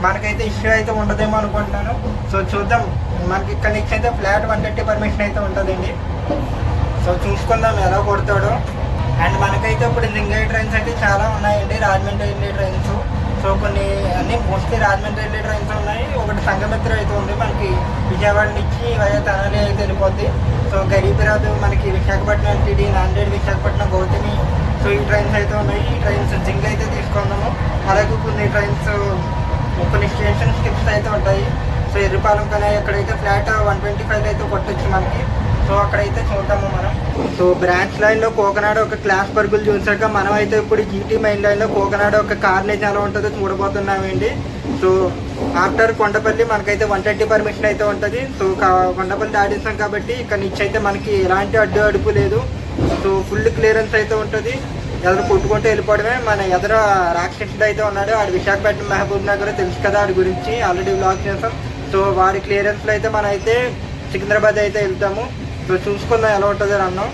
మనకైతే ఇష్యూ అయితే ఉండదేమో అనుకుంటున్నాను. సో చూద్దాం. మనకి ఇక్కడ నుంచి అయితే ఫ్లాట్ 130 పర్మిషన్ అయితే ఉంటుందండి. సో చూసుకుందాం ఎలా కొడతాడో. అండ్ మనకైతే ఇప్పుడు లింగయ్య ట్రైన్స్ అయితే చాలా ఉన్నాయండి, రాజమండ్రి వెళ్ళే ట్రైన్స్. సో కొన్ని అన్నీ మోస్ట్లీ రాజమండ్రి వెళ్ళే ట్రైన్స్ ఉన్నాయి. ఒకటి సంగమిత్ర అయితే ఉంది, మనకి విజయవాడ నుంచి వయా తెనాలి అయితే వెళ్ళిపోద్ది. సో గరీబిరాదు మనకి విశాఖపట్నం టీడీ, నాందేడ్ విశాఖపట్నం గౌతమి. సో ఈ ట్రైన్స్ అయితే ఉన్నాయి. ఈ ట్రైన్స్ జింగ్ అయితే తీసుకుందాము. అలాగే కొన్ని స్టేషన్ స్కిప్స్ అయితే ఉంటాయి. సో ఎర్రిపాలెం కానీ అక్కడైతే ఫ్లాట్ 125 అయితే కొట్టచ్చు మనకి. సో అక్కడైతే చూద్దాము మనం. సో బ్రాంచ్ లైన్లో కోకనాడ ఒక క్లాస్ పరుగులు చూసాక మనం అయితే ఇప్పుడు జీటీ మెయిన్ లైన్లో కోకనాడ ఒక కార్నేజ్ ఎలా ఉంటుందో చూడబోతున్నామండి. సో ఆఫ్టర్ కొండపల్లి మనకైతే 130 పర్మిషన్ అయితే ఉంటుంది. సో కొండపల్లి దాటిస్తాం కాబట్టి ఇక్కడ నుంచి అయితే మనకి ఎలాంటి అడ్డు లేదు. సో ఫుల్ క్లియరెన్స్ అయితే ఉంటుంది. ఎదురు కొట్టుకుంటూ వెళ్ళిపోవడమే. మన ఎదుర రాక్షసుడు అయితే ఉన్నాడు, ఆడు విశాఖపట్నం మహబూబ్ నగర్ తెలుసు కదా, ఆడి గురించి ఆల్రెడీ బ్లాగ్ చేస్తాం. సో వాడి క్లియరెన్స్లో అయితే మనం అయితే సికింద్రాబాద్ అయితే వెళ్తాము. సో చూసుకుందాం ఎలా ఉంటుందో అన్నాం.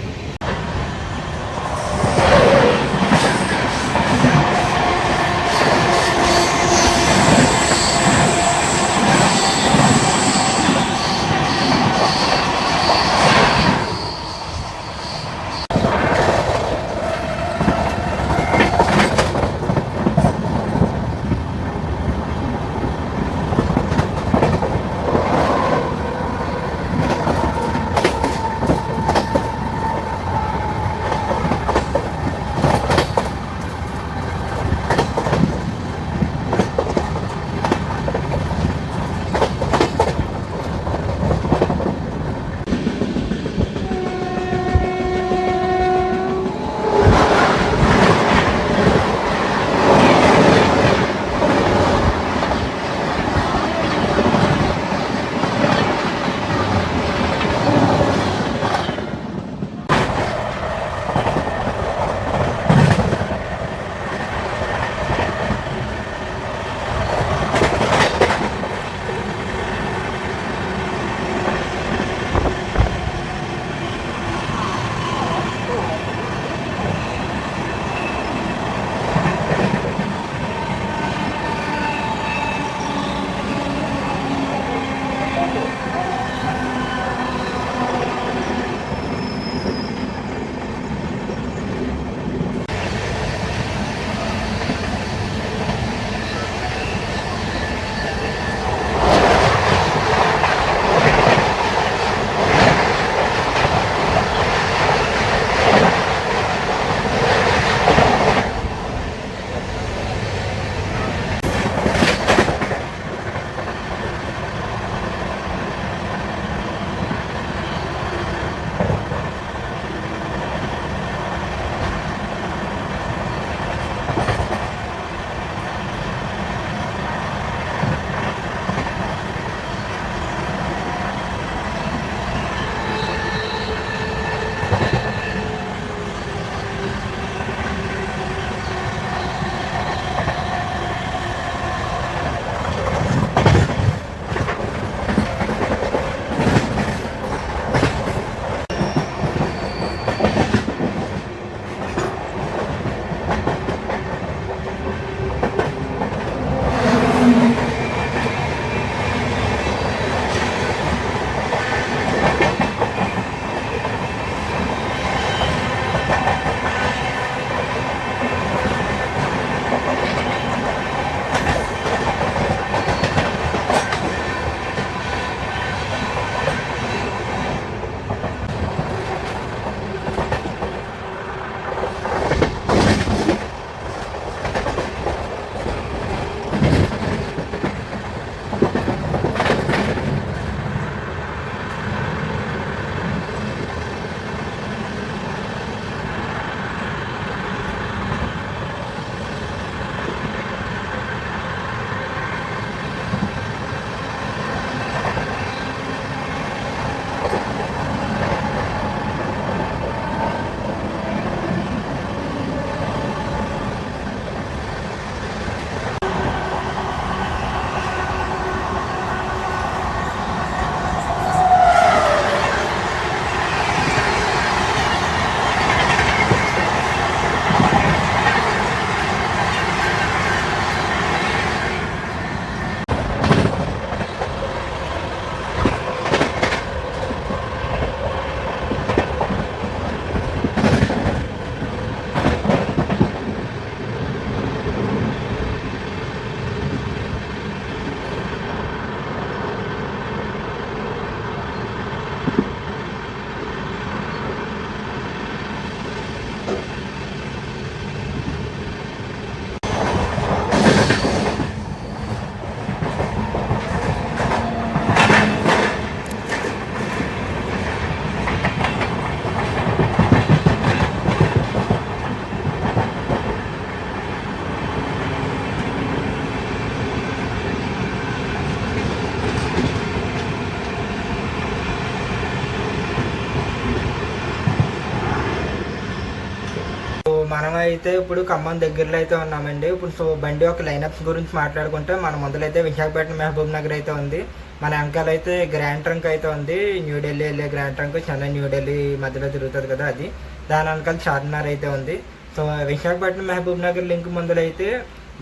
మనమైతే ఇప్పుడు ఖమ్మం దగ్గరలో అయితే ఉన్నామండి. ఇప్పుడు సో బండి ఒక లైనప్స్ గురించి మాట్లాడుకుంటే మన ముందరైతే విశాఖపట్నం మహబూబ్ నగర్ అయితే ఉంది. మన వెనకాల అయితే గ్రాండ్ ట్రంక్ అయితే ఉంది. న్యూఢిల్లీ వెళ్ళే గ్రాండ్ ట్రంక్, చెన్నై న్యూఢిల్లీ మధ్యలో తిరుగుతుంది కదా అది. దాని వెనకాల చార్మినార్ అయితే ఉంది. So Visakhapatnam Mahabubnagar link ముందరైతే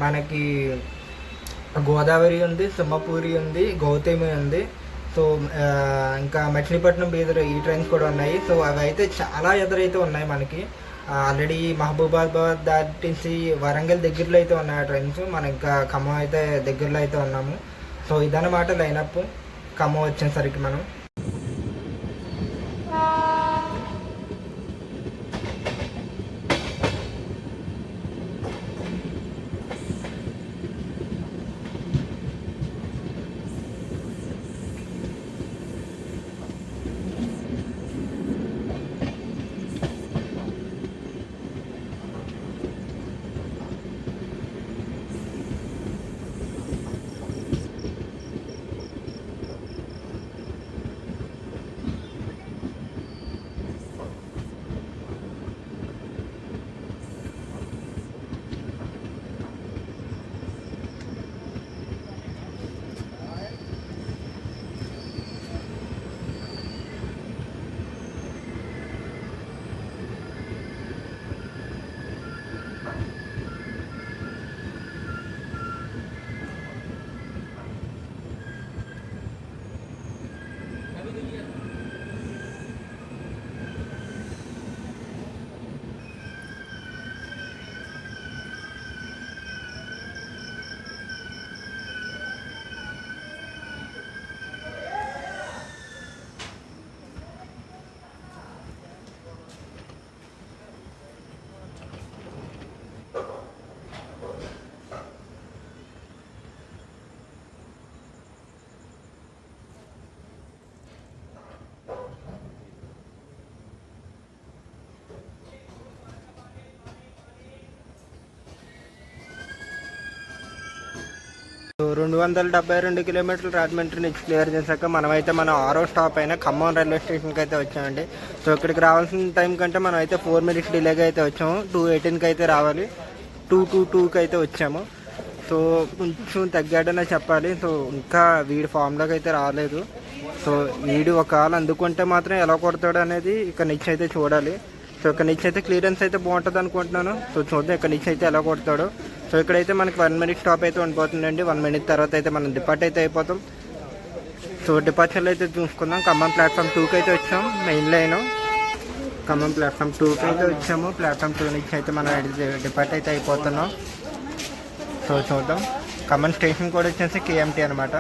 మనకి గోదావరి ఉంది, సింహపూరి ఉంది, గౌతమి ఉంది. సో ఇంకా మచిలీపట్నం బీదర్ ఈ ట్రైన్స్ కూడా ఉన్నాయి. సో అవి అయితే చాలా ఎదురైతే ఉన్నాయి మనకి. ఆల్రెడీ మహబూబాబాద్ దాటిసి వరంగల్ దగ్గరలో అయితే ఉన్నాయి ఆ ట్రైన్స్. మనం ఇంకా ఖమ్మం అయితే దగ్గరలో అయితే ఉన్నాము. సో ఇదన్నమాట లైనప్ ఖమ్మం వచ్చేసరికి మనం. సో 272 కిలోమీటర్లు రాజమండ్రి నుంచి క్లియర్ చేశాక మనమైతే మన 6వ స్టాప్ అయిన ఖమ్మం రైల్వే స్టేషన్కి అయితే వచ్చామండి. సో ఇక్కడికి రావాల్సిన టైం కంటే మనం అయితే 4 మినిట్స్ డిలేగా అయితే వచ్చాము. 2:18కి అయితే రావాలి, 2:22కి అయితే వచ్చాము. సో కొంచెం తగ్గాడనే చెప్పాలి. సో ఇంకా వీడి ఫామ్లోకి అయితే రాలేదు. సో వీడు ఒకవేళ అందుకుంటే మాత్రం ఎలా కొడతాడు అనేది ఇక్కడ నుంచి అయితే చూడాలి. సో ఇక్కడ నుంచి అయితే క్లియరెన్స్ అయితే బాగుంటుంది అనుకుంటున్నాను. సో చూద్దాం ఇక్కడ నుంచి అయితే ఎలా కొడతాడో. సో ఇక్కడైతే మనకి 1 మినిట్ స్టాప్ అయితే ఉండిపోతుందండి. 1 మినిట్ తర్వాత అయితే మనం డిపార్ట్ అయితే అయిపోతాం. సో డిపార్చర్లు అయితే చూసుకుందాం. ఖమ్మం ప్లాట్ఫామ్ 2కి అయితే వచ్చాం. మెయిన్ లైన్ ఖమ్మం ప్లాట్ఫామ్ 2కి అయితే వచ్చాము. ప్లాట్ఫామ్ 2 నుంచి అయితే మనం డిపార్ట్ అయితే అయిపోతున్నాం. సో చూద్దాం. ఖమ్మం స్టేషన్ కూడా వచ్చేసి కేఎంటీ అనమాట.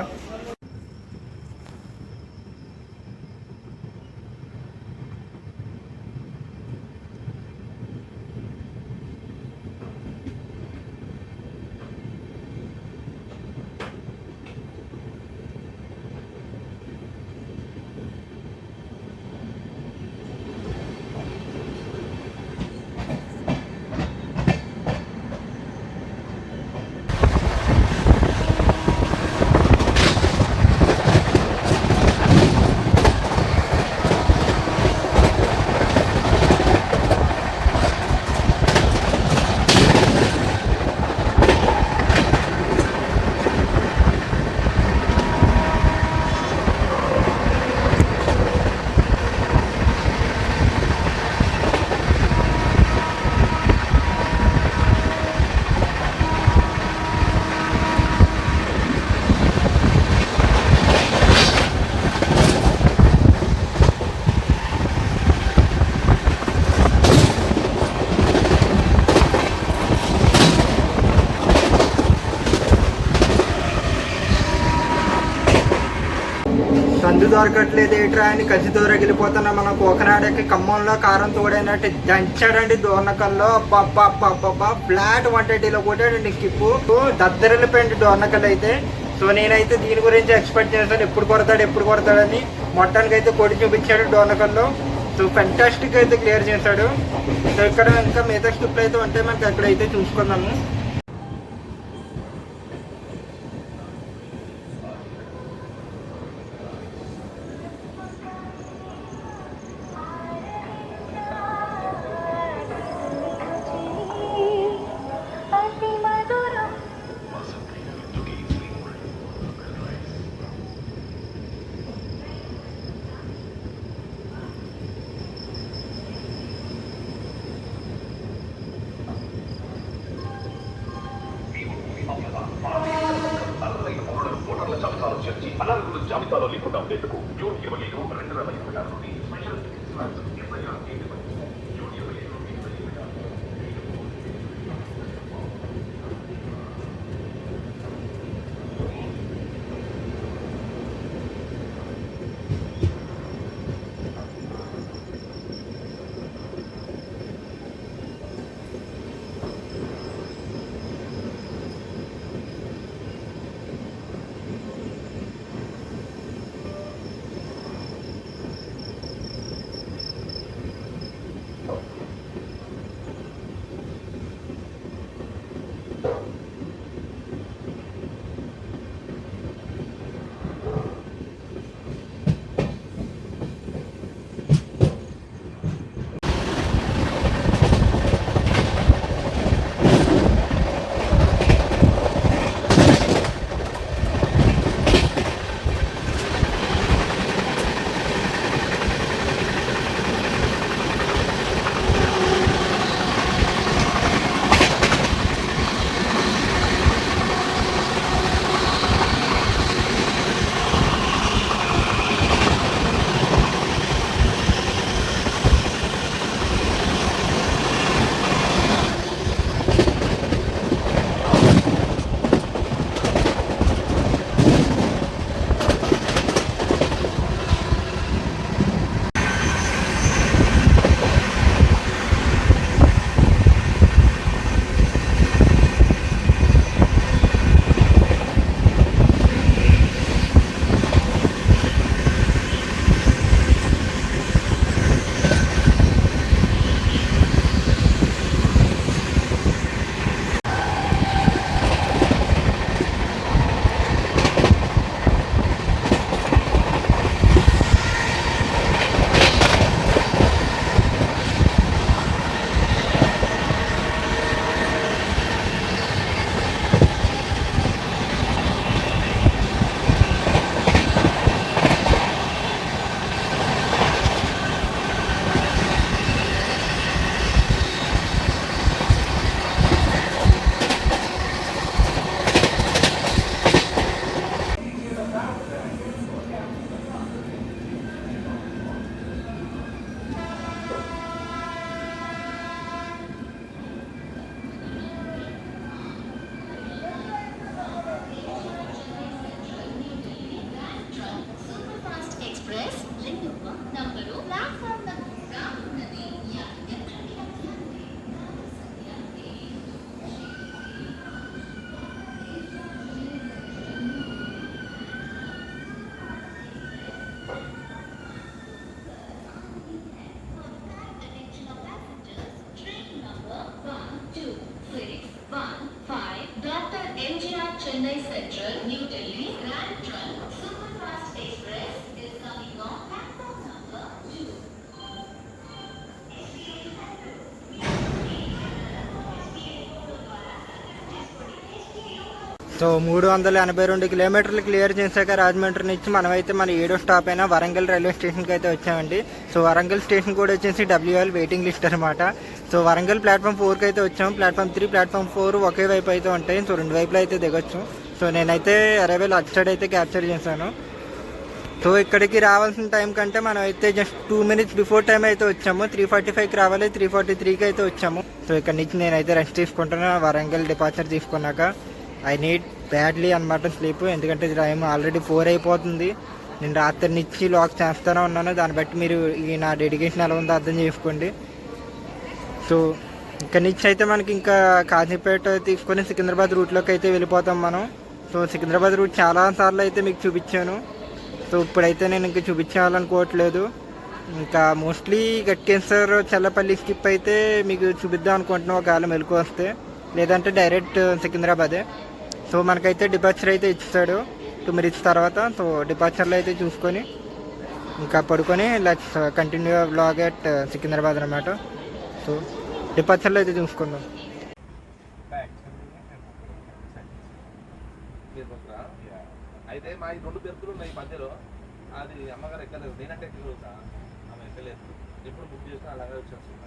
సందు దొరకట్లేదు ఏట్రా అని కసి దొరకిలిపోతున్నా. మన కోకనాడకి ఖమ్మంలో కారం తోడైనట్టు దంచాడండి డోర్నకల్లో. ఫ్లాట్ 120లో కొట్టాడండి కిప్పు. దద్దరిల్లిపోయింది డోర్నకల్ అయితే. సో నేనైతే దీని గురించి ఎక్స్పెక్ట్ చేస్తాను ఎప్పుడు కొడతాడని. మొత్తానికి అయితే కొడి చూపించాడు డోర్నకల్లో. సో ఫెంటాస్టిక్ అయితే క్లియర్ చేశాడు. సో ఇక్కడ ఇంకా మిగతా స్టిప్లు అయితే ఉంటే మనకి అక్కడైతే చూసుకుందాము. జాబితాలో లేకుండా ఉండేందుకు జూన్ 25, 2026 నుండి special FIR June 25 Chennai Central, New Delhi, Grand Trunk Superfast Express is coming on platform number 2. So 382 కిలోమీటర్లు క్లియర్ చేశాక రాజమండ్రి నుంచి మనమైతే మన 7వ స్టాప్ అయినా వరంగల్ రైల్వే స్టేషన్కి అయితే వచ్చామండి. సో వరంగల్ స్టేషన్ కూడా వచ్చేసి WL వెయిటింగ్ లిస్ట్ అనమాట. సో వరంగల్ ప్లాట్ఫామ్ 4కి అయితే వచ్చాము. ప్లాట్ఫామ్ 3, ప్లాట్ఫామ్ 4 ఒకే వైపు అయితే ఉంటాయి. సో రెండు వైపులు అయితే దిగొచ్చు. సో నేనైతే అరైవల్ అటు సైడ్ అయితే క్యాప్చర్ చేశాను. సో ఇక్కడికి రావాల్సిన టైం కంటే మనం అయితే జస్ట్ 2 minutes బిఫోర్ టైం అయితే వచ్చాము. 3:45కి రావాలి, 3:43కి అయితే వచ్చాము. సో ఇక్కడ నుంచి నేనైతే రెస్ట్ తీసుకుంటున్నాను వరంగల్ డిపార్చర్ తీసుకున్నాక. ఐ నీడ్ బ్యాడ్లీ అనమాట స్లీప్, ఎందుకంటే టైం ఆల్రెడీ 4 అయిపోతుంది. నేను రాత్రి నుంచి లాక్ చేస్తూనే ఉన్నాను. దాన్ని బట్టి మీరు ఈ నా డెడికేషన్ ఎలా ఉందో అర్థం చేసుకోండి. సో ఇక్కడ నుంచి అయితే మనకి ఇంకా కాజీపేట తీసుకొని సికింద్రాబాద్ రూట్లోకి అయితే వెళ్ళిపోతాం మనం. సో సికింద్రాబాద్ రూట్ చాలాసార్లు అయితే మీకు చూపించాను. సో ఇప్పుడైతే నేను ఇంకా చూపించాలనుకోవట్లేదు. ఇంకా మోస్ట్లీ గట్కేసర్ చల్లపల్లి స్కిప్ అయితే మీకు చూపిద్దాం అనుకుంటున్నాం ఒకవేళ మెలకు వస్తే, లేదంటే డైరెక్ట్ సికింద్రాబాదే. సో మనకైతే డిపార్చర్ అయితే ఇచ్చాడు 2 minutes తర్వాత. సో డిపార్చర్లో అయితే చూసుకొని ఇంకా పడుకొని let's continue vlog at Secunderabad అనమాట. సో డిపార్చర్లో అయితే చూసుకుందాం. అయితే మా 2 బెర్తులు ఉన్నాయి మధ్యలో. అది అమ్మగారు ఎక్కలేదు, నేనంటే ఎక్కగలుగుతా, ఆమె ఎక్కలేదు. ఎప్పుడు బుక్ చేసినా అలాగే వచ్చేస్తుంది.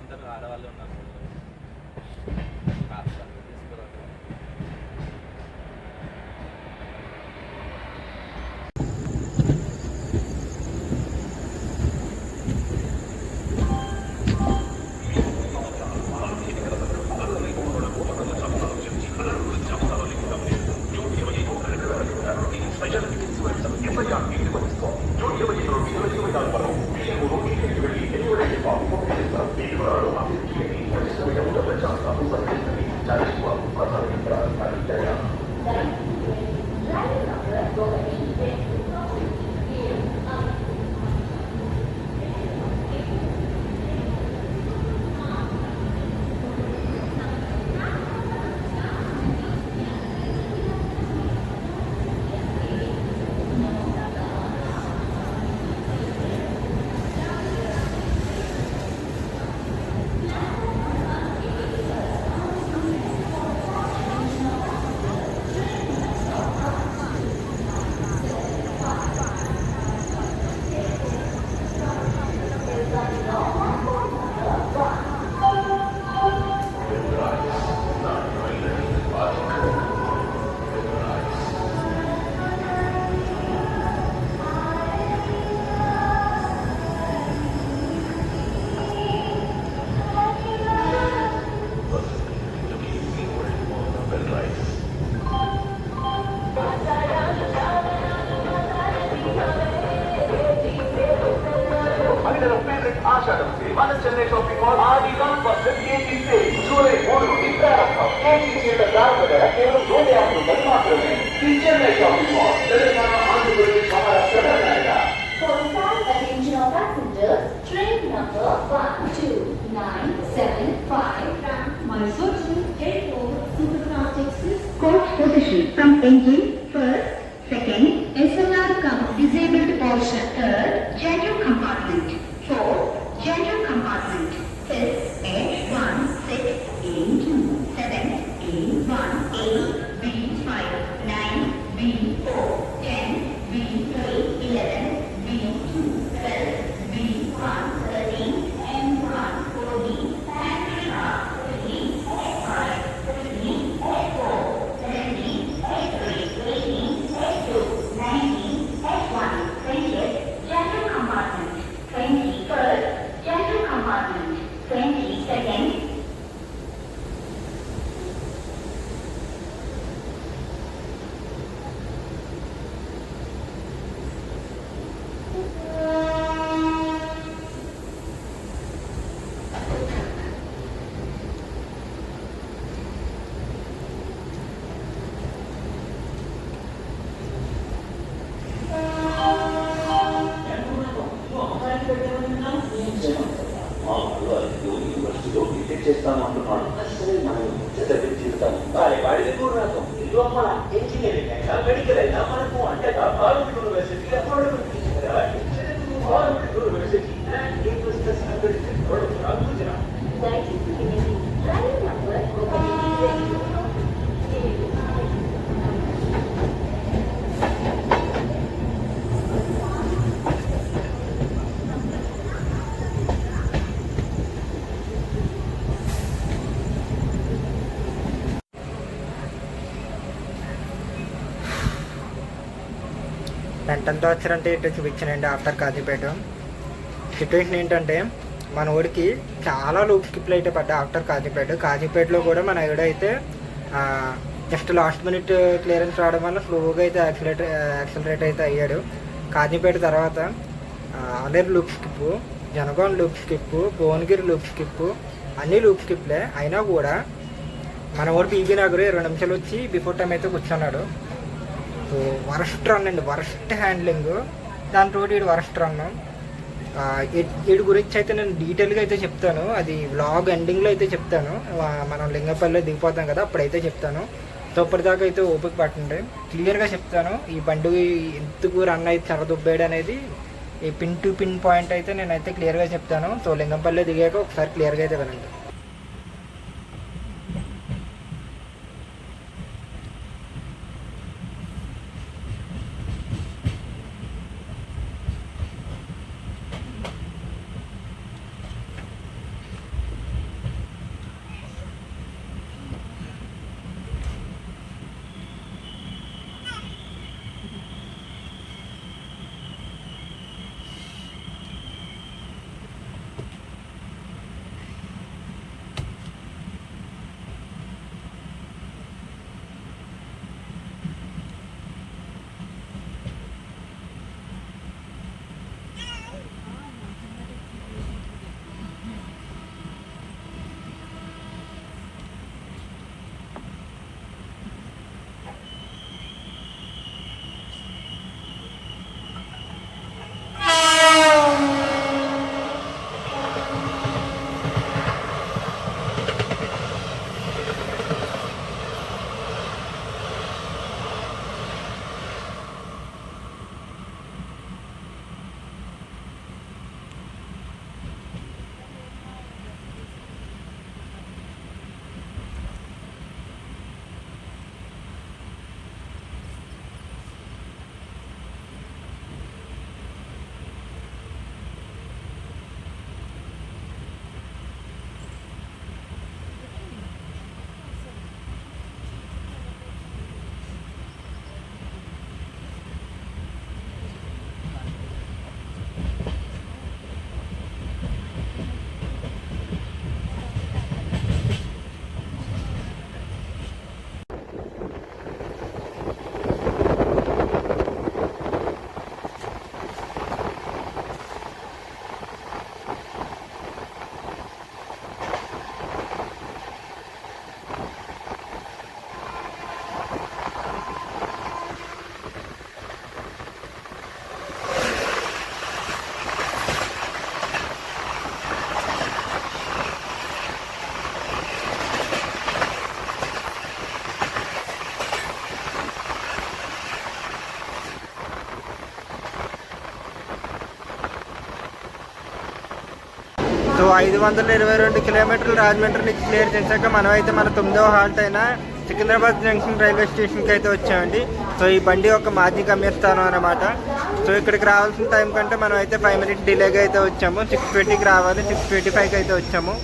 వాళ్ళందరూ ఆడవాళ్ళు ఉన్నారు. లాస్ట్ తీసుకురా. మహిళల ఫేవరెట్ ఆషాఢం సేల్ మన చెన్నై షాపింగ్ మాల్ ఆది 1% కేజీ సేల్ జూలై 3 నుండి ప్రారంభం. కేజీ చీరల ధర కేవలం 150 రూపాయలు మాత్రమే. ఈ Chennai shopping mall Telangana, Andhra Pradesh, Maharashtra, Karnataka. For fast attention of passengers, train number 12975 from Mysore to Airport Superfast Express. Coach position from engine first, second, SLR come disabled portion, third, general compartment, fourth, general compartment, fifth, A1, 6, A2, 7, A1, A, B5, 9, B4, 10, B3, 11, B2, 12, B1, 13, M1, 14, Pantry Car, 15, A5, 15, A4, 17, A3, 18, A2, 19, A1, 20th, general compartment, 21st, general compartment, 22nd, మా వాళ్ళు యూనివర్సిటీలో detect చేస్తాను అంటున్నాడు. అసలు మనం జీవితం వాడి దూరం లోపల ఇంజనీరింగ్ అయినా మెడికల్ అయినా మనకు అంటగా హార్వర్డ్ యూనివర్సిటీ యూనివర్సిటీ దయచేసి వినండి. రైలు నంబర్ 127. వెంటనే వచ్చారంటే ఇటు చూపించానండి ఆఫ్టర్ కాజీపేట. సిచ్యువేషన్ ఏంటంటే మన ఊరికి చాలా లూప్ స్కిప్లు అయితే పడ్డాయి ఆఫ్టర్ కాజీపేటలో కూడా మన ఎవడైతే జస్ట్ లాస్ట్ మినిట్ క్లియరెన్స్ రావడం వల్ల స్లోగా అయితే యాక్సిలరేట్ అయితే అయ్యాడు. కాజీపేట తర్వాత Aler loop skip, Jangaon loop skip, Bhuvanagiri loop skip, అన్ని లూప్ స్కిప్లే అయినా కూడా మన ఊరు పీబీ నగర్ 20 నిమిషాలు వచ్చి బిఫోర్ టైం అయితే కూర్చున్నాడు. సో వరస్ట్ రన్ అండి, వరస్ట్ హ్యాండ్లింగ్, దాంతో వీడు వరస్ట్ రన్. వీడి గురించి అయితే నేను డీటెయిల్గా అయితే చెప్తాను, అది వ్లాగ్ ఎండింగ్లో అయితే చెప్తాను. మనం లింగపల్లిలో దిగిపోతాం కదా అప్పుడైతే చెప్తాను. సో ఇప్పటిదాకా అయితే ఓపిక పట్టండి, క్లియర్గా చెప్తాను. ఈ బండి ఎందుకు రన్ అయితే చెరదుబ్బాడు అనేది ఈ పిన్ టు పిన్ పాయింట్ అయితే నేనైతే క్లియర్గా చెప్తాను. సో లింగంపల్లి దిగాక ఒకసారి క్లియర్గా అయితే వినండి. సో 522 కిలోమీటర్లు రాజమండ్రి నుంచి క్లియర్ చేశాక మనం అయితే మన 9వ హాల్ట్ అయిన సికింద్రాబాద్ జంక్షన్ రైల్వే స్టేషన్కి అయితే వచ్చామండి. సో ఈ బండి ఒక మాజీ గమ్యస్థానం అనమాట. సో ఇక్కడికి రావాల్సిన టైం కంటే మనం అయితే 5 మినిట్స్ డిలేగా అయితే వచ్చాము. 6:20కి రావాలి, 6:25కి అయితే వచ్చాము.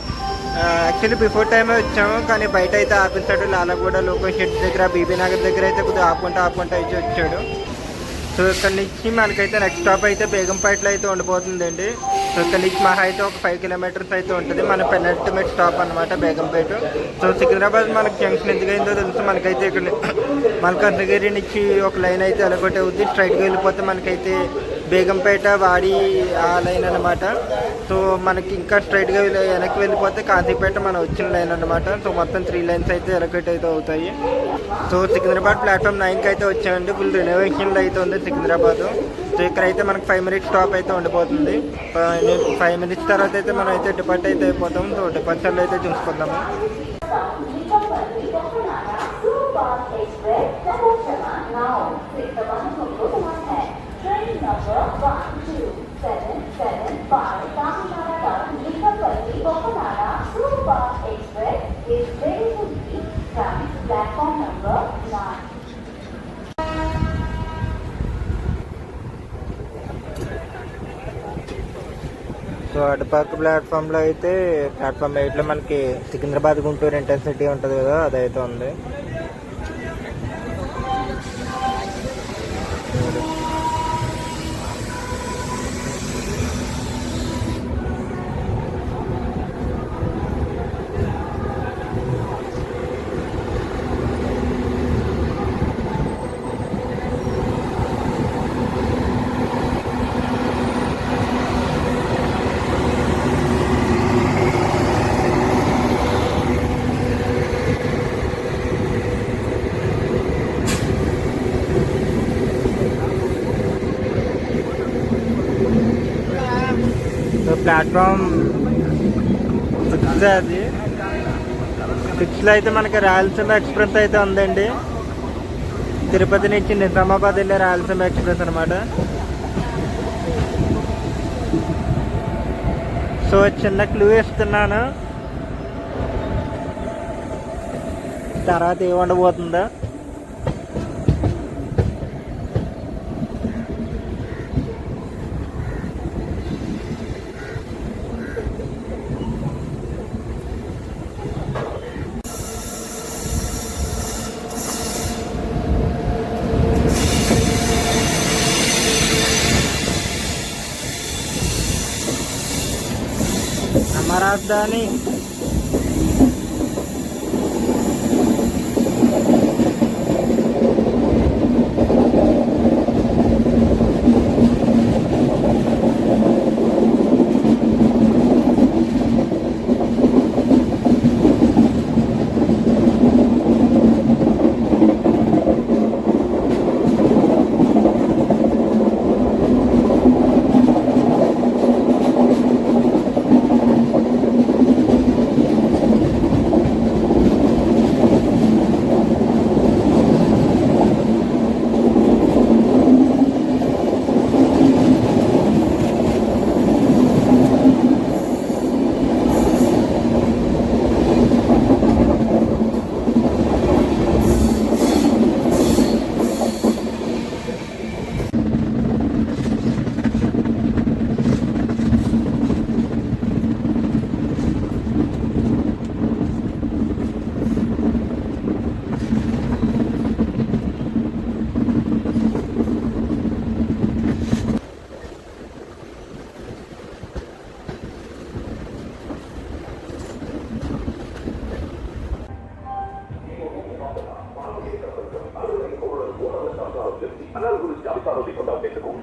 యాక్చువల్లీ బిఫోర్ టైమే వచ్చాము, కానీ బయట అయితే ఆపేస్తాడు. లాలగూడ లోకో షెడ్ దగ్గర, బీబీ నగర్ దగ్గర అయితే కొద్దిగా ఆపుకుంటా అయితే వచ్చాడు. సో ఇక్కడ నుంచి మనకైతే నెక్స్ట్ స్టాప్ అయితే బేగంపేటలో అయితే ఉండిపోతుందండి. సో ఇక్కడ నుంచి మహా అయితే ఒక 5 కిలోమీటర్స్ అయితే ఉంటుంది. మన పెనల్టిమేట్ స్టాప్ అనమాట బేగంపేట. సో సికింద్రాబాద్ మనకి జంక్షన్ ఎందుకైందో తెలుసు. మనకైతే ఇక్కడ మల్కాజ్గిరి నుంచి ఒక లైన్ అయితే అలగొట్టే అవుద్ది. స్ట్రైట్గా వెళ్ళిపోతే మనకైతే బేగంపేట వాడి ఆ లైన్ అనమాట. సో మనకి ఇంకా స్ట్రైట్గా వెనక్కి వెళ్ళిపోతే కాంతిపేట మనం వచ్చిన లైన్ అనమాట. సో మొత్తం 3 లైన్స్ అయితే ఎలకేట్ అయితే అవుతాయి. సో సికింద్రాబాద్ ప్లాట్ఫామ్ 9కి అయితే వచ్చామండి. ఫుల్ రెనోవేషన్లో అయితే ఉంది సికింద్రాబాద్. సో ఇక్కడైతే మనకి 5 మినిట్స్ స్టాప్ అయితే ఉండిపోతుంది. 5 మినిట్స్ తర్వాత అయితే మనం అయితే డిపార్ట్ అయితే అయిపోతాం. సో డిపార్చర్లో అయితే చూసుకుందాము. Train number 1277 Kakinada town, Likkapalli, Kokanada Superfast Express is ready to leave from platform number 9. So అటుపక్క ప్లాట్ఫామ్లో అయితే ప్లాట్ఫామ్ 8లో మనకి సికింద్రాబాద్ గుంటూరు ఇంటర్సిటీ ఉంటుంది కదా, అదైతే ఉంది. ప్లాట్ఫామ్ 6 అది 6లో అయితే మనకి రాయలసీమ ఎక్స్ప్రెస్ అయితే ఉందండి. తిరుపతి నుంచి నిజామాబాద్ వెళ్ళే రాయలసీమ ఎక్స్ప్రెస్ అనమాట. సో చిన్న క్లూ ఇస్తున్నాను, తర్వాత ఏమి ఉండబోతుందో. రాజధాని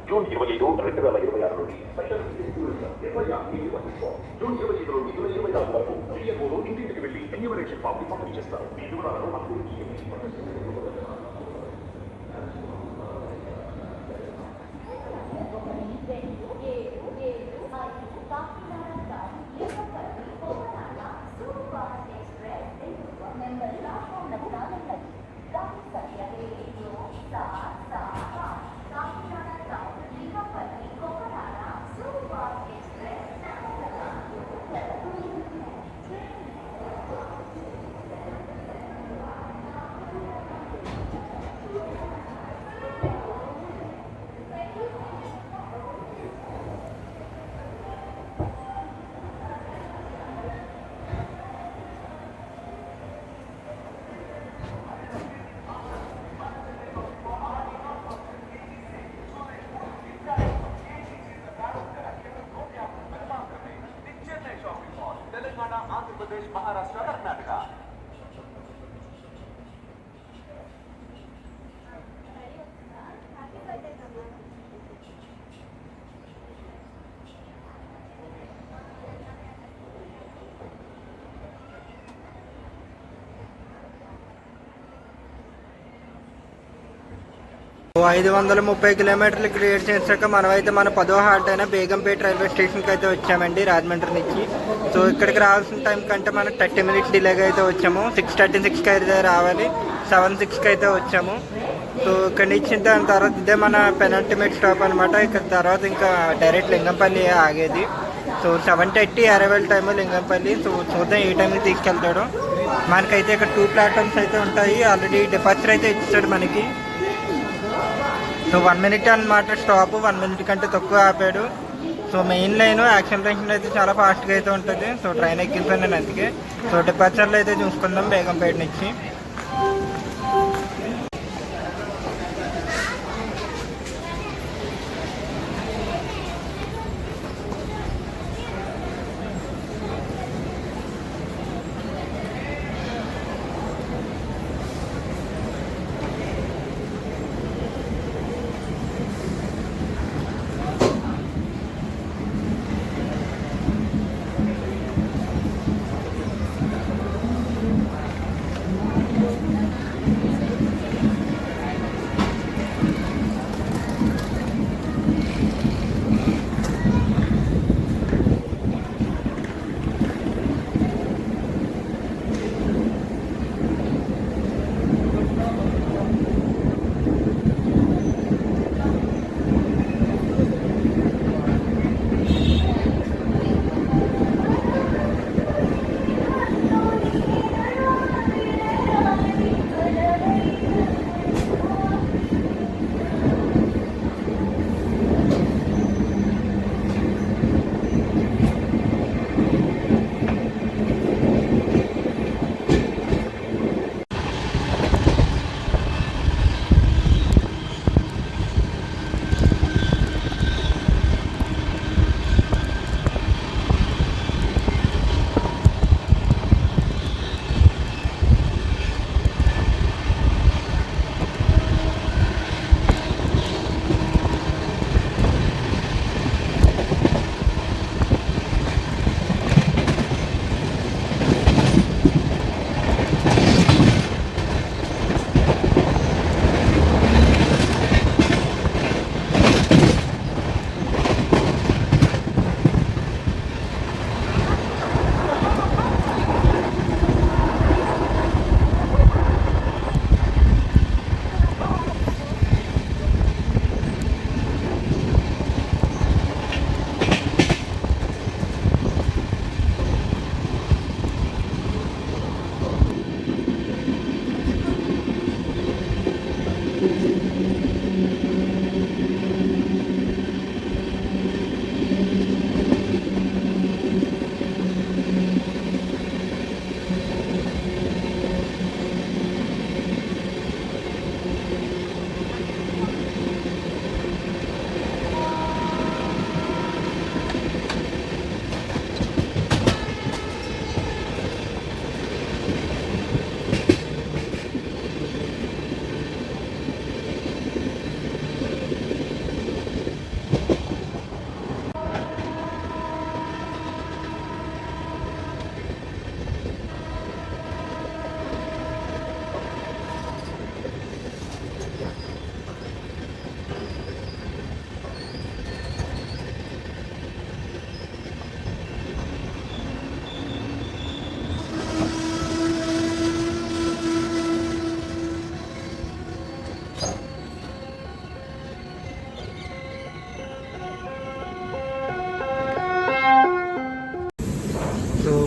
జూన్ 25, 2026 నుండి స్పెషల్ జూన్ 25 నుండి జూలై 26 వరకు పిఎంఓలు ఇంటింటికి వెళ్లి ఎన్యూమరేషన్ ఫామ్ పంపిణీ చేస్తారు. ఈ వివరాలను ఆంధ్రప్రదేశ్, మహారాష్ట్ర, కర్ణాటక. ఓ 530 కిలోమీటర్లు క్రియేట్ చేశాక మనమైతే మన 10వ హాల్ట్ అయిన బేగంపేట రైల్వే స్టేషన్కి అయితే వచ్చామండి రాజమండ్రి నుంచి. సో ఇక్కడికి రావాల్సిన టైం కంటే మనం 30 మినిట్స్ డిలేగా అయితే వచ్చాము. 6:36కి అయితే రావాలి, 7:06కి అయితే వచ్చాము. సో ఇక్కడ నుంచి దాని తర్వాత ఇదే మన పెనల్టిమేట్ స్టాప్ అనమాట. ఇక్కడ తర్వాత ఇంకా డైరెక్ట్ లింగంపల్లి ఆగేది. So 7:30 arrival time Lingampally. So చూద్దాం ఏ టైంకి తీసుకెళ్తాడు. మనకైతే ఇక్కడ 2 ప్లాట్ఫామ్స్ అయితే ఉంటాయి. ఆల్రెడీ డిపార్చర్ అయితే ఇచ్చాడు మనకి. సో 1 మినిట్ అన్నమాట స్టాప్, 1 మినిట్ కంటే తక్కువ ఆపాడు. సో మెయిన్ లైన్ యాక్సిలరేషన్ అయితే చాలా ఫాస్ట్గా అయితే ఉంటుంది. సో ట్రైన్ ఎక్కించాను నేను అందుకే. సో డిపార్చర్లు అయితే చూసుకుందాం బేగంపేట నుంచి.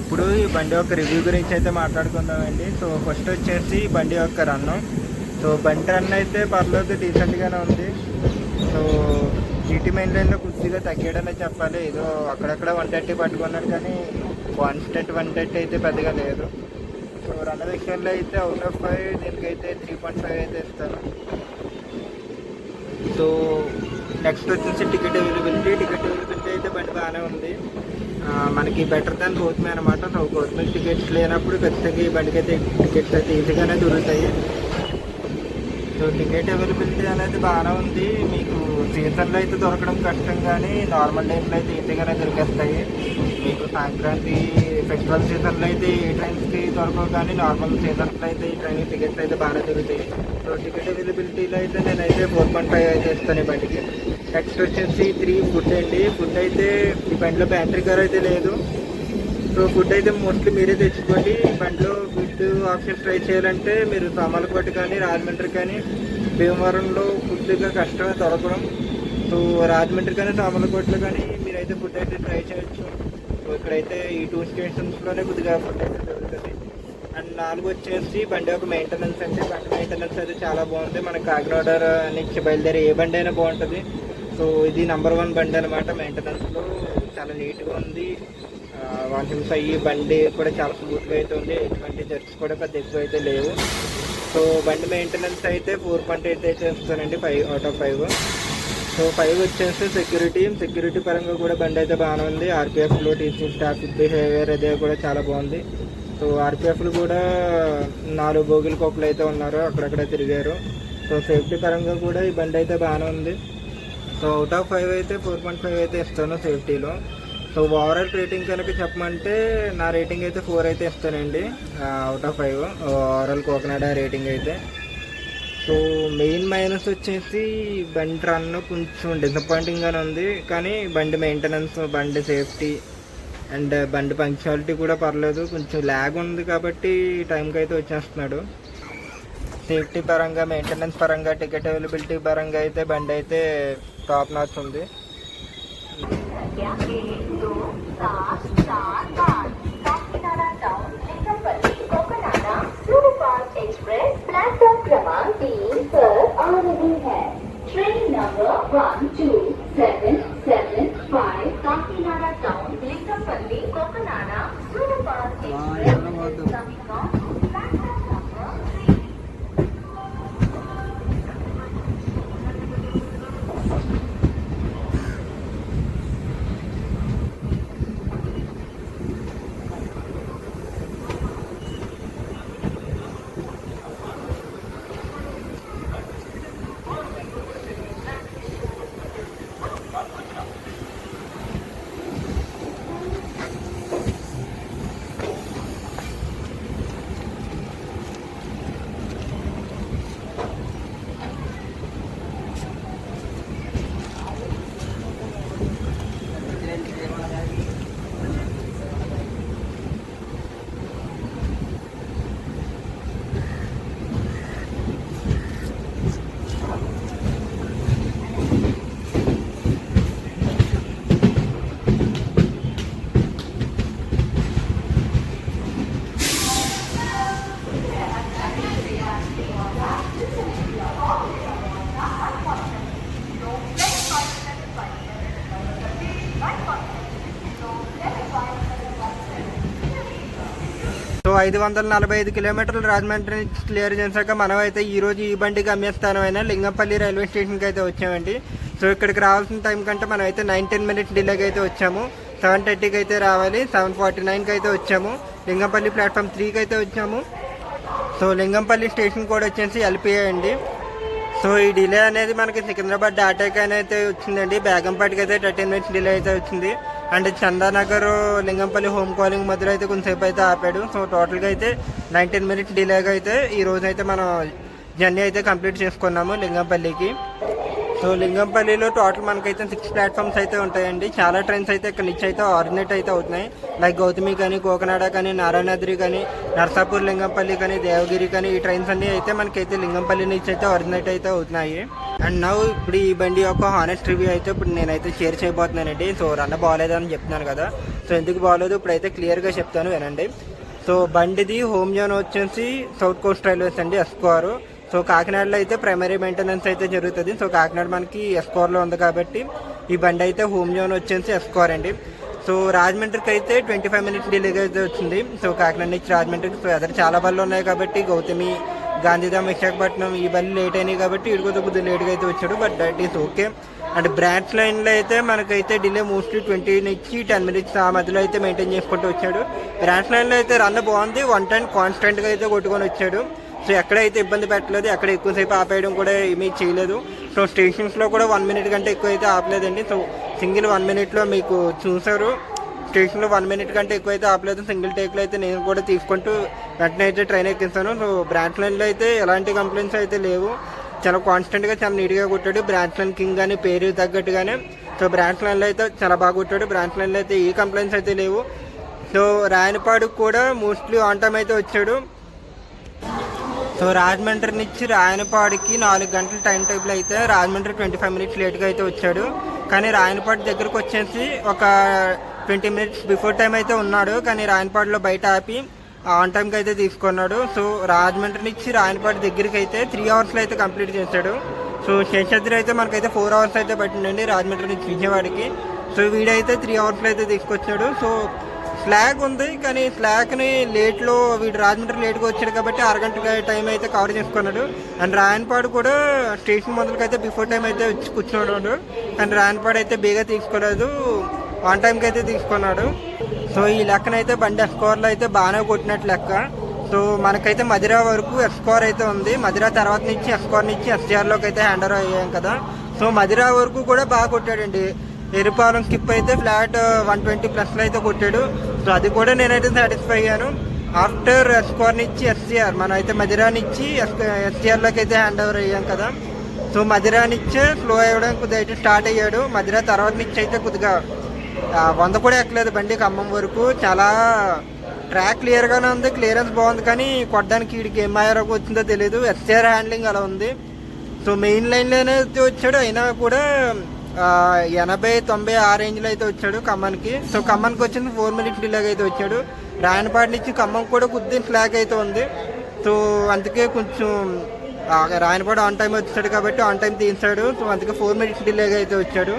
ఇప్పుడు ఈ బండి యొక్క రివ్యూ గురించి అయితే మాట్లాడుకుందామండి. సో ఫస్ట్ వచ్చేసి బండి యొక్క రన్. సో బండి రన్ అయితే పర్లేదు, డీసెంట్గానే ఉంది. సో జీటీ మెయిన్ లైన్లో కొద్దిగా తగ్గేయడనే చెప్పాలి. ఏదో అక్కడక్కడ 130 పట్టుకున్నాడు కానీ కాన్స్టెంట్ 130 అయితే పెద్దగా లేదు. సో రన్ విషయంలో అయితే అవుట్ ఆఫ్ 5 దీనికైతే 3.5 అయితే ఇస్తాను. సో నెక్స్ట్ వచ్చేసి టికెట్ అవైలబిలిటీ అయితే బండి బాగానే ఉంది. మనకి బెటర్ దాన్ గౌతమి అనమాట. సో గౌతమి టికెట్స్ లేనప్పుడు ఖచ్చితంగా ఈ బండికి అయితే టికెట్స్ అయితే ఈజీగానే దొరుకుతాయి. సో టికెట్ అవైలబిలిటీ అనేది బాగానే ఉంది. మీకు సీజన్లో అయితే దొరకడం కష్టం, కానీ నార్మల్ టైంలో అయితే ఈజీగానే దొరికేస్తాయి. మీకు సంక్రాంతి ఫెస్టివల్ సీజన్లో అయితే ఈ ట్రైన్స్కి దొరకవు, కానీ నార్మల్ సీజన్లో అయితే ఈ ట్రైన్ టికెట్స్ అయితే బాగానే దొరుకుతాయి. సో టికెట్ అవైలబిలిటీలో అయితే నేనైతే 4.5 అయితే ఇస్తాను ఈ బండికి. నెక్స్ట్ వచ్చేసి 3 ఫుడ్ అండి. ఫుడ్ అయితే ఈ బండిలో బ్యాటరీ కార్ అయితే లేదు. సో ఫుడ్ అయితే మోస్ట్లీ మీరే తెచ్చుకోండి. ఈ బండిలో ఫుడ్ ఆప్షన్ ట్రై చేయాలంటే మీరు సామర్లకోట కానీ రాజమండ్రి కానీ భీమవరంలో ఫుడ్గా కష్టమే దొరకడం. సో రాజమండ్రి కానీ సామర్లకోటలో కానీ మీరైతే ఫుడ్ అయితే ట్రై చేయొచ్చు. సో ఇక్కడైతే ఈ 2 స్టేషన్స్లోనే కొద్దిగా ఫుడ్ అయితే దొరుకుతుంది. అండ్ 4 వచ్చేసి బండి యొక్క మెయింటెనెన్స్ అంటే బండి మెయింటెనెన్స్ అయితే చాలా బాగుంది. మన కాకినాడ నుంచి బయలుదేరి ఏ బండి అయినా బాగుంటుంది. సో ఇది నెంబర్ 1 బండి అనమాట. మెయింటెనెన్స్లో చాలా నీట్గా ఉంది. వాషింగ్స్ అయ్యి బండి కూడా చాలా స్మూత్గా అయితే ఉంది. ఎటువంటి జర్క్స్ కూడా పెద్ద ఎక్కువ అయితే లేవు. సో బండి మెయింటెనెన్స్ అయితే 4.8 అయితే ఇస్తానండి, 5/5. సో 5 వచ్చేసి సెక్యూరిటీ పరంగా కూడా బండి అయితే బాగానే ఉంది. ఆర్పిఎఫ్లో టీచింగ్ స్టాఫ్ బిహేవియర్ అదే కూడా చాలా బాగుంది. సో ఆర్పిఎఫ్లు కూడా 4 బోగిల కోపులు అయితే ఉన్నారు, అక్కడక్కడ తిరిగారు. సో సేఫ్టీ పరంగా కూడా ఈ బండి అయితే బాగానే ఉంది. సో అవుట్ ఆఫ్ 5 అయితే 4.5 అయితే ఇస్తాను సేఫ్టీలో. సో ఓవరాల్ రేటింగ్ కనుక చెప్పమంటే నా రేటింగ్ అయితే 4 అయితే ఇస్తానండి, out of 5 overall Cocanada rating అయితే. సో మెయిన్ మైనస్ వచ్చేసి బండి రన్ కొంచెం డిసప్పాయింటింగ్గానే ఉంది, కానీ బండి మెయింటెనెన్స్, బండి సేఫ్టీ అండ్ బండి పంక్చువాలిటీ కూడా పర్లేదు. కొంచెం ల్యాగ్ ఉంది కాబట్టి టైంకి అయితే వచ్చేస్తున్నాడు. సేఫ్టీ పరంగా, మెయింటెనెన్స్ పరంగా, టికెట్ అవైలబిలిటీ పరంగా అయితే బండి అయితే టాప్ నాచ్ ఉంది. Kakinada town Lingampally Cocanada superfast express platform क्रमांक 3 पर आ रही है. Train number 12775 Kakinada town Lingampally Cocanada superfast express coming on platform number 3. So 545 కిలోమీటర్లు రాజమండ్రి నుంచి క్లియర్ చేశాక మనం అయితే ఈరోజు ఈ బండి గమ్యస్థానమైన లింగంపల్లి రైల్వే స్టేషన్కి అయితే వచ్చామండి. సో ఇక్కడికి రావాల్సిన టైం కంటే మనం అయితే 9-10 మినిట్స్ డిలేకి అయితే వచ్చాము. 7:30కి అయితే రావాలి, 7:49కి అయితే వచ్చాము. లింగంపల్లి ప్లాట్ఫామ్ 3కి అయితే వచ్చాము. సో లింగంపల్లి స్టేషన్ కూడా వచ్చేసి ఎల్పిఐ అండి. సో ఈ డిలే అనేది మనకి సికింద్రాబాద్ డాటాకి అయితే వచ్చిందండి. బేగంపేటకి అయితే 13 మినిట్స్ డిలే అయితే వచ్చింది. And Chandanagar Lingampally home calling మధ్యలో అయితే కొంచెంసేపు అయితే ఆపాడు. సో టోటల్గా అయితే 19 మినిట్స్ డిలేగా అయితే ఈ రోజు అయితే మనం జర్నీ అయితే కంప్లీట్ చేసుకున్నాము లింగంపల్లికి. సో లింగంపల్లిలో టోటల్ మనకైతే 6 ప్లాట్ఫామ్స్ అయితే ఉంటాయండి. చాలా ట్రైన్స్ అయితే ఇక్కడ నుంచి అయితే ఆరిజినేట్ అయితే అవుతున్నాయి. లైక్ గౌతమి కానీ, కోకనాడ కానీ, నారాయణాద్రి కానీ, నర్సాపూర్ లింగంపల్లి కానీ, దేవగిరి కానీ, ఈ ట్రైన్స్ అన్నీ అయితే మనకైతే లింగంపల్లి నుంచి అయితే ఆరిజినేట్ అయితే అవుతున్నాయి. అండ్ నౌ ఇప్పుడు ఈ బండి యొక్క హానెస్ట్ రివ్యూ అయితే ఇప్పుడు నేనైతే షేర్ చేయబోతున్నానండి. సో రన్న బాగాలేదని చెప్తున్నాను కదా, సో ఎందుకు బాగాలేదు ఇప్పుడైతే క్లియర్గా చెప్తాను వినండి. సో బండిది హోమ్ జోన్ వచ్చేసి సౌత్ కోస్ట్ రైల్వేస్ అండి, ఎస్కోఆర్. సో కాకినాడలో అయితే ప్రైమరీ మెయింటెనెన్స్ అయితే జరుగుతుంది. సో కాకినాడ మనకి ఎస్కోఆర్లో ఉంది కాబట్టి ఈ బండి అయితే హోమ్ జోన్ వచ్చేసి ఎస్కోఆర్ అండి. సో రాజమండ్రికి అయితే 25 మినిట్స్ డిలేగా అయితే వచ్చింది. సో కాకినాడ నుంచి రాజమండ్రికి సో ఎదురు చాలా బళ్ళు ఉన్నాయి కాబట్టి గౌతమి, గాంధీధామ్, విశాఖపట్నం ఈ బళ్ళు లేట్ అయినాయి కాబట్టి ఇడికొద్ది కొద్దిగా లేట్గా అయితే వచ్చాడు. But that is okay. And branch లైన్లో అయితే మనకైతే డిలే మోస్ట్లీ 20 నుంచి 10 మినిట్స్ ఆ మధ్యలో అయితే మెయింటైన్ చేసుకుంటూ వచ్చాడు. బ్రాంచ్ లైన్లో అయితే రన్ బాగుంది, 110 కాన్స్టెంట్గా అయితే కొట్టుకొని వచ్చాడు. సో ఎక్కడైతే ఇబ్బంది పెట్టలేదు, ఎక్కడ ఎక్కువసేపు ఆపేయడం కూడా ఏమీ చేయలేదు. సో స్టేషన్స్లో కూడా 1 మినిట్ కంటే ఎక్కువ అయితే ఆపలేదండి. సో సింగిల్ 1 మినిట్లో మీకు చూసారు, స్టేషన్లో 1 మినిట్ కంటే ఎక్కువ అయితే ఆపలేదు. సింగిల్ టేక్లో అయితే నేను కూడా తీసుకుంటూ వెంటనే అయితే ట్రైన్ ఎక్కిస్తాను. సో బ్రాంచ్ లైన్లో అయితే ఎలాంటి కంప్లైంట్స్ అయితే లేవు, చాలా కాన్స్టెంట్గా చాలా నీట్గా కొట్టాడు. బ్రాంచ్ లైన్ కింగ్ కానీ పేరు తగ్గట్టుగానే సో బ్రాంచ్ లైన్లో అయితే చాలా బాగా కొట్టాడు. బ్రాంచ్ లైన్లో అయితే ఏ కంప్లైంట్స్ అయితే లేవు. సో రాయనపాడుకు కూడా మోస్ట్లీ ఆన్ టైం అయితే వచ్చాడు. సో రాజమండ్రి నుంచి రాయనపాడుకి 4 గంటల టైం టేబుల్ అయితే రాజమండ్రి 25 మినిట్స్ లేట్గా అయితే వచ్చాడు. కానీ రాయనపాడు దగ్గరకు వచ్చేసి ఒక 20 మినిట్స్ బిఫోర్ టైం అయితే ఉన్నాడు. కానీ రాయనపాడులో బయట ఆపి ఆన్ టైంకి అయితే తీసుకున్నాడు. సో రాజమండ్రి నుంచి రాయనపాడు దగ్గరికి అయితే 3 అవర్స్లో అయితే కంప్లీట్ చేశాడు. సో శేషాద్రి అయితే మనకైతే 4 అవర్స్ అయితే పట్టిందండి రాజమండ్రి నుంచి విజయవాడకి. సో వీడైతే 3 అవర్స్లో అయితే తీసుకొచ్చాడు. సో స్లాగ్ ఉంది, కానీ స్లాగ్ని లేట్లో వీడు రాజమండ్రి లేట్గా వచ్చాడు కాబట్టి అరగంట టైం అయితే కవర్ చేసుకున్నాడు. అండ్ రాయనపాడు కూడా స్టేషన్ మొదలకైతే బిఫోర్ టైం అయితే వచ్చి కూర్చున్నాడు. కానీ రాయనపాడు అయితే బేగా తీసుకోలేదు, ఆన్ టైంకి అయితే తీసుకున్నాడు. సో ఈ లెక్కనైతే బండి ఎస్కోర్లో అయితే బాగానే కొట్టినట్టు లెక్క. సో మనకైతే మధిరా వరకు ఎస్కోర్ అయితే ఉంది. మధిరా తర్వాత నుంచి ఎస్కోర్ నుంచి ఎస్జీఆర్లోకి అయితే హ్యాండ్ ఓవర్ అయ్యాం కదా. సో మధిరా వరకు కూడా బాగా కొట్టాడండి. ఎరుపాలెం స్కిప్ అయితే ఫ్లాట్ 120+ అయితే కొట్టాడు. సో అది కూడా నేనైతే సాటిస్ఫై అయ్యాను. ఆఫ్టర్ ఎస్కోర్ నుంచి ఎస్జీఆర్ మనం అయితే మధిరా నుంచి ఎస్జీఆర్లోకి అయితే హ్యాండ్ ఓవర్ అయ్యాం కదా. సో మధిరా నుంచే స్లో అవ్వడం కొద్దిగా అయితే స్టార్ట్ అయ్యాడు. మధిరా తర్వాత నుంచి అయితే కొద్దిగా 100 కూడా ఎక్కలేదు బండి ఖమ్మం వరకు. చాలా ట్రాక్ క్లియర్గానే ఉంది, క్లియరెన్స్ బాగుంది, కానీ కొట్టడానికి వీడికి ఏం మాయరకు వచ్చిందో తెలియదు. ఎస్జీఆర్ హ్యాండ్లింగ్ అలా ఉంది. సో మెయిన్ లైన్లోనే వచ్చాడు, అయినా కూడా 80-90 ఆ రేంజ్లో అయితే వచ్చాడు ఖమ్మానికి. సో ఖమ్మానికి వచ్చింది 4 మినిట్స్ డిలేగా అయితే వచ్చాడు. రాయనపాడు నుంచి ఖమ్మం కూడా కొద్దిగా ఫ్లాగ్ అయితే ఉంది. సో అందుకే కొంచెం రాయనపాడు ఆన్ టైం వచ్చాడు కాబట్టి ఆన్ టైం తీసాడు. సో అందుకే 4 మినిట్స్ డిలేగా అయితే వచ్చాడు.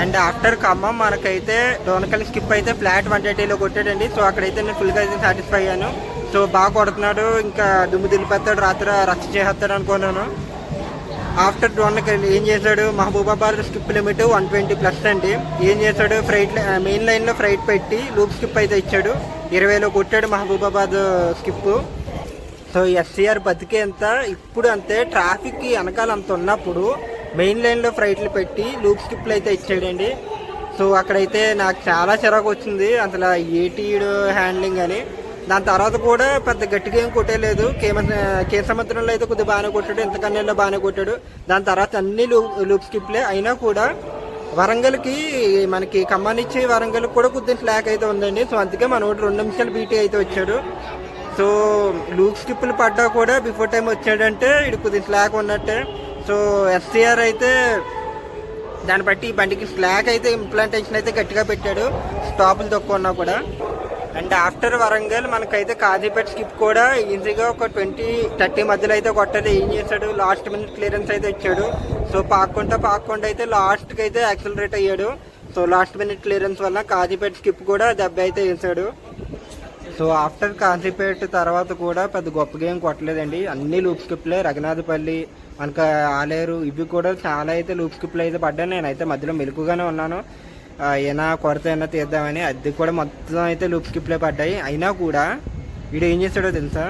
అండ్ ఆఫ్టర్ ఖమ్మం మనకైతే డోనకల్ స్కిప్ అయితే ఫ్లాట్ 180లో కొట్టాడండి. సో అక్కడైతే నేను ఫుల్గా అయితే సాటిస్ఫై అయ్యాను. సో బాగా కొడుతున్నాడు, ఇంకా దుమ్ము దిలిపెత్తాడు, రాత్రి రచ్చ చేస్తాడు అనుకున్నాను. ఆఫ్టర్ డోనకల్ ఏం చేశాడు, మహబూబాబాద్ స్కిప్ లిమిట్ 120+ అండి. ఏం చేశాడు, ఫ్రైట్ మెయిన్ లైన్లో ఫ్రైట్ పెట్టి లూప్ స్కిప్ అయితే ఇచ్చాడు. 20లో కొట్టాడు మహబూబాబాద్ స్కిప్. సో ఎస్సీఆర్ బతికేంత ఇప్పుడు అంతే, ట్రాఫిక్కి వెనకాల అంత ఉన్నప్పుడు మెయిన్ లైన్లో ఫ్రైట్లు పెట్టి లూప్ స్కిప్లు అయితే ఇచ్చాడండి. సో అక్కడైతే నాకు చాలా చిరాకు వచ్చింది అసలు ఏటీడు హ్యాండ్లింగ్ అని. దాని తర్వాత కూడా పెద్ద గట్టిగా ఏం కొట్టేలేదు. కే సముద్రంలో అయితే కొద్దిగా బాగానే కొట్టాడు, ఇంతకన్నెల్లో బాగానే కొట్టాడు. దాని తర్వాత అన్ని లూప్ స్కిప్లే. అయినా కూడా వరంగల్కి మనకి ఖమ్మానిచ్చి వరంగల్కి కూడా కొద్దిగా స్లాక్ అయితే ఉందండి. సో అందుకే మన 2 నిమిషాలు బీటీ అయితే వచ్చాడు. సో లూప్ స్కిప్లు పడ్డా కూడా బిఫోర్ టైం వచ్చాడంటే ఇది కొద్దిగా స్లాక్ ఉన్నట్టే. సో ఎస్సీఆర్ అయితే దాన్ని బట్టి ఈ బండికి స్లాక్ అయితే ఇంప్లాంటేషన్ అయితే గట్టిగా పెట్టాడు, స్టాపులు తక్కువ ఉన్నా కూడా. అండ్ ఆఫ్టర్ వరంగల్ మనకైతే కాజీపేట స్కిప్ కూడా ఈజీగా ఒక 20-30 మధ్యలో అయితే కొట్టాడు. ఏం చేశాడు, లాస్ట్ మినిట్ క్లియరెన్స్ అయితే ఇచ్చాడు. సో పాక్కుంటా అయితే లాస్ట్కి అయితే యాక్సిలరేట్ అయ్యాడు. సో లాస్ట్ మినిట్ క్లియరెన్స్ వల్ల కాజీపేట స్కిప్ కూడా దెబ్బ అయితే వేసాడు. సో ఆఫ్టర్ కాజీపేట తర్వాత కూడా పెద్ద గొప్ప గేమ్ కొట్టలేదండి, అన్ని లూప్ స్కిప్లే. రఘునాథపల్లి మనకు ఆలేరు ఇవి కూడా చాలా అయితే లూప్ స్కిప్లు అయితే పడ్డాను. నేనైతే మధ్యలో మెలుకుగానే ఉన్నాను, ఏనా కొరత అయినా తీద్దామని. అది కూడా మొత్తం అయితే లూప్ స్కిప్లే పడ్డాయి. అయినా కూడా వీడు ఏం చేశాడో తెలుసా,